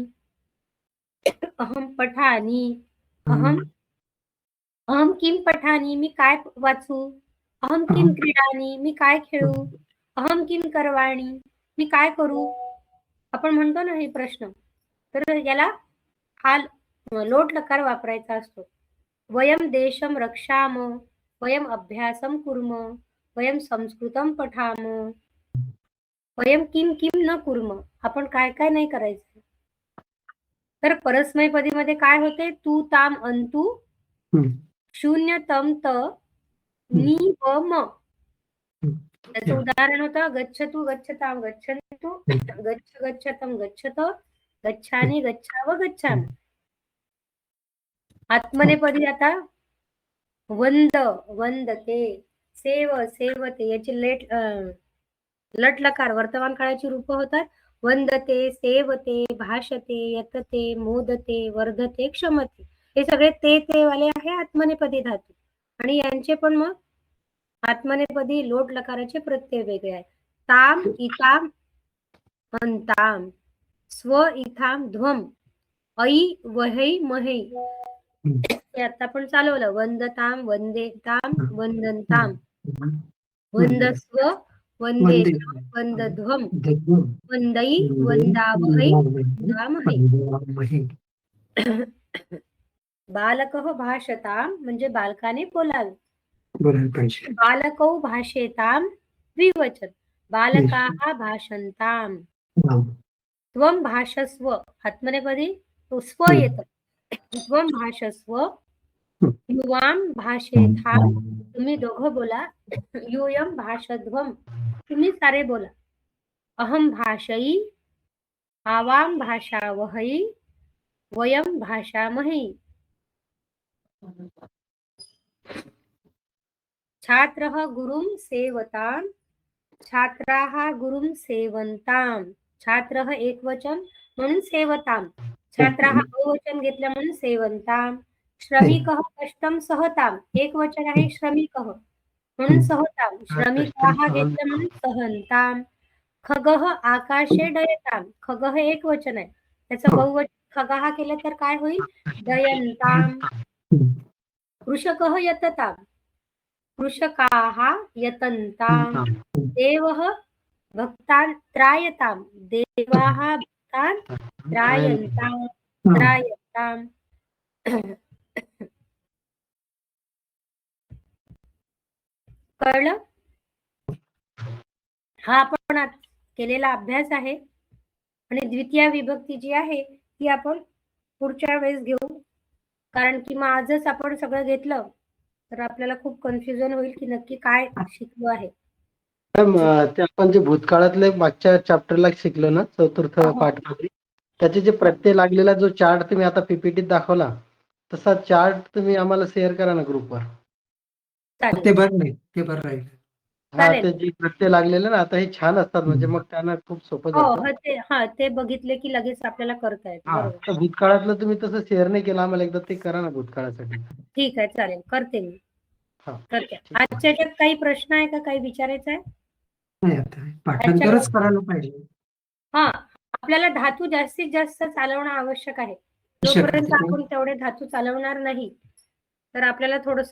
अहम पठानी. अहम किम पठानी. मी काय वाचू. अहम किम क्रीडानी. मी काय खेळू. अहम किम करवाणी. मी काय करू. आपण म्हणतो ना हे प्रश्न, तर याला हा लोट लकार वापरायचा असतो. वयम देशम रक्षाम. वयम अभ्यासम कुर्म. वयम संस्कृतम पठाम. वयम किम किम न कुर्म. आपण काय काय नाही करायचं. तर परस्मैपदीमध्ये काय होते? तू ताम अंतु. शून्य तम त. नी व म. त्याचं उदाहरण होतं गच्छतु गच्छताम गच्छन्तु. गच्छ गच्छतम गच्छत. गच्छानी गच्छाव गच्छाम. आत्मनेपदी आता वंद वंदते. सेव सेवते. याची लट लकार वर्तमान काळाची रूप होतात. वंदते, सेवते, भाषते, यतते, मोदते, वर्धते, क्षमते. हे सगळे ते वाले आहे आत्मनेपदी धातू. आणि यांचे पण मग आत्मनेपदी लोट लकाराचे प्रत्यय वेगळे आहेत. ताम इताम अंताम. स्व इथाम ध्वम. ऐ वहै महै. हे आता आपण चालवलं. वंदताम वंदेताम वंदनताम. वंदस्व वंदेताम वंदध्वम. वंदै वंदावहै वंदामहै. बालकः भाषताम म्हणजे बालकाने बोलावे. बालकौ भाषेताम द्विवचन. बालकाः भाषन्ताम. त्वं भाषस्व. आत्मनेपदी स्व येतं. त्वं भाषस्व. युवां भाषेताम. तुम्ही दोघं बोला. यूयं भाषध्वम. तुम्ही सारे बोला. अहम भाषई. आवां भाषावहै. वयं भाषामहि. छात्रः गुरुं सेवताम. छात्राः गुरुं सेवन्ताम. छात्रः एकवचन म्हणून सेवताम. छात्राः बहुवचन घेतल्या म्हणून सेवन्ताम. श्रमिकः कष्टं सहताम. एकवचन आहे श्रमिकः म्हणून सहताम. श्रमिकाः घेतल्या म्हणून सहन्ताम. खगः आकाशे डयताम. खगः एकवचन आहे, त्याचं बहुवचन खगः केलं तर काय होईल? डयन्ताम. कृषकः यतताम. कृषकाः यतन्ताम. देवः भक्तान् त्रायताम. देवाः भक्तान् त्रायन्ताम. त्रायन्ताम. कळलं? हा आपण केलेला अभ्यास आहे आणि द्वितीय विभक्ती जी आहे ती आपण पुढच्या वेळेस घेऊ. कारण की मग आजच आपण सगळं घेतलं तर आपल्याला खूप कन्फ्युजन होईल की नक्की काय शिकलो आहे. मॅम ते आपण जे भूतकाळातले मागच्या चॅप्टरला शिकलो ना चतुर्थ हो. पाठमध्ये त्याचे जे प्रत्यय लागलेला जो चार्ट तुम्ही आता पीपीटीत दाखवला तसा चार्ट तुम्ही आम्हाला शेअर करा ना ग्रुपवर. चालेल ते बरं नाही, ते बरं राहील. हा चालेल. ते जे प्रत्यय लागलेले ना आता हे छान असतात म्हणजे मग त्यांना खूप सोपं हो जातं. ते बघितले की लगेच आपल्याला करता येतं. हा बरोबर. तर भूतकाळातलं तुम्ही तसं शेअर नाही केलं आम्हाला एकदा ते करा ना भूतकाळासाठी. ठीक आहे, चालेल, करते मी. हा करते. ठीक आहे. आजच्या याच्यात काही प्रश्न आहे का, काही विचारायचं आहे? नाही, आता पाठांतरच करायला पाहिजे. हा, आपल्याला धातू जास्तीत जास्त चालवणं आवश्यक आहे. आवश्यक आहे. जोपर्यंत आपण तेवढे धातू चालवणार नाही तर आपल्याला थोडस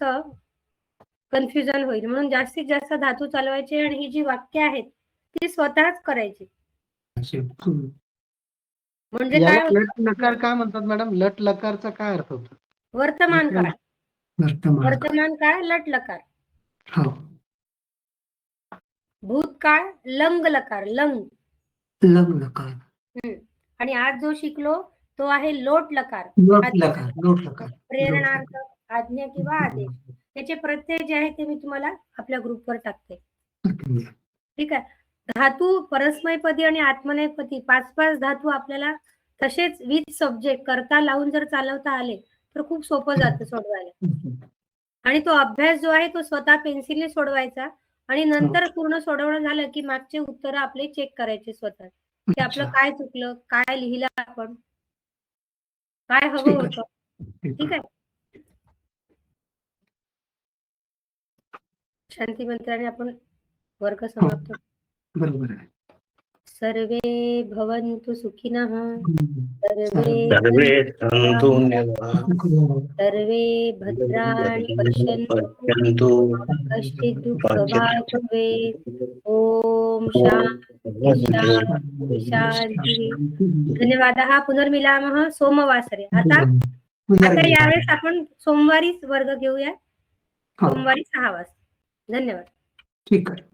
कन्फ्युजन होईल. म्हणून जास्तीत जास्त धातू चालवायचे आणि ही जी वाक्य आहेत ती स्वतःच करायची. म्हणजे याला काय लट लकार काय म्हणतात मॅडम? लट लकारचा काय अर्थ होतो? वर्तमान काळ. वर्तमान. वर्तमान काळ लट लकार. हो. भूतकाळ लंग लकार. लंग. लग्न लकार. आणि आज जो शिकलो तो आहे लोट लकार. लोट लकार. लोट लकार. प्रेरणार्थ, आज्ञा किंवा आदेश. त्याचे प्रत्यय जे आहे ते मी तुम्हाला आपल्या ग्रुपवर टाकते. ठीक आहे. धातू परस्मैपदी आणि आत्मनेपदी 5-5 धातू आपल्याला तसेच 20 सब्जेक्ट करता लावून जर चालवता आले तर खूप सोपं जातं सोडवायला. आणि तो अभ्यास जो आहे तो स्वतः पेन्सिलने सोडवायचा आणि नंतर पूर्ण सोडवणं झालं की मागचे उत्तर आपले चेक करायचे स्वतः की आपलं काय चुकलं, काय लिहिलं आपण, काय हवं होतं. ठीक आहे. शांती मंत्राने आपण वर्ग समाप्त. बरोबर आहे. सर्वे भवन्तु सुखिनः. सर्वे सन्तु सर्वे भद्राणि पश्यन्तु कश्चित् दुःखभाग् भवेत्. ओम शांती शांती. धन्यवादः. पुनर्मिलामः सोमवासरे. आता यावेळेस आपण सोमवारीच वर्ग घेऊया. सोमवारी 6 वाजता. धन्यवाद. ठीक आहे.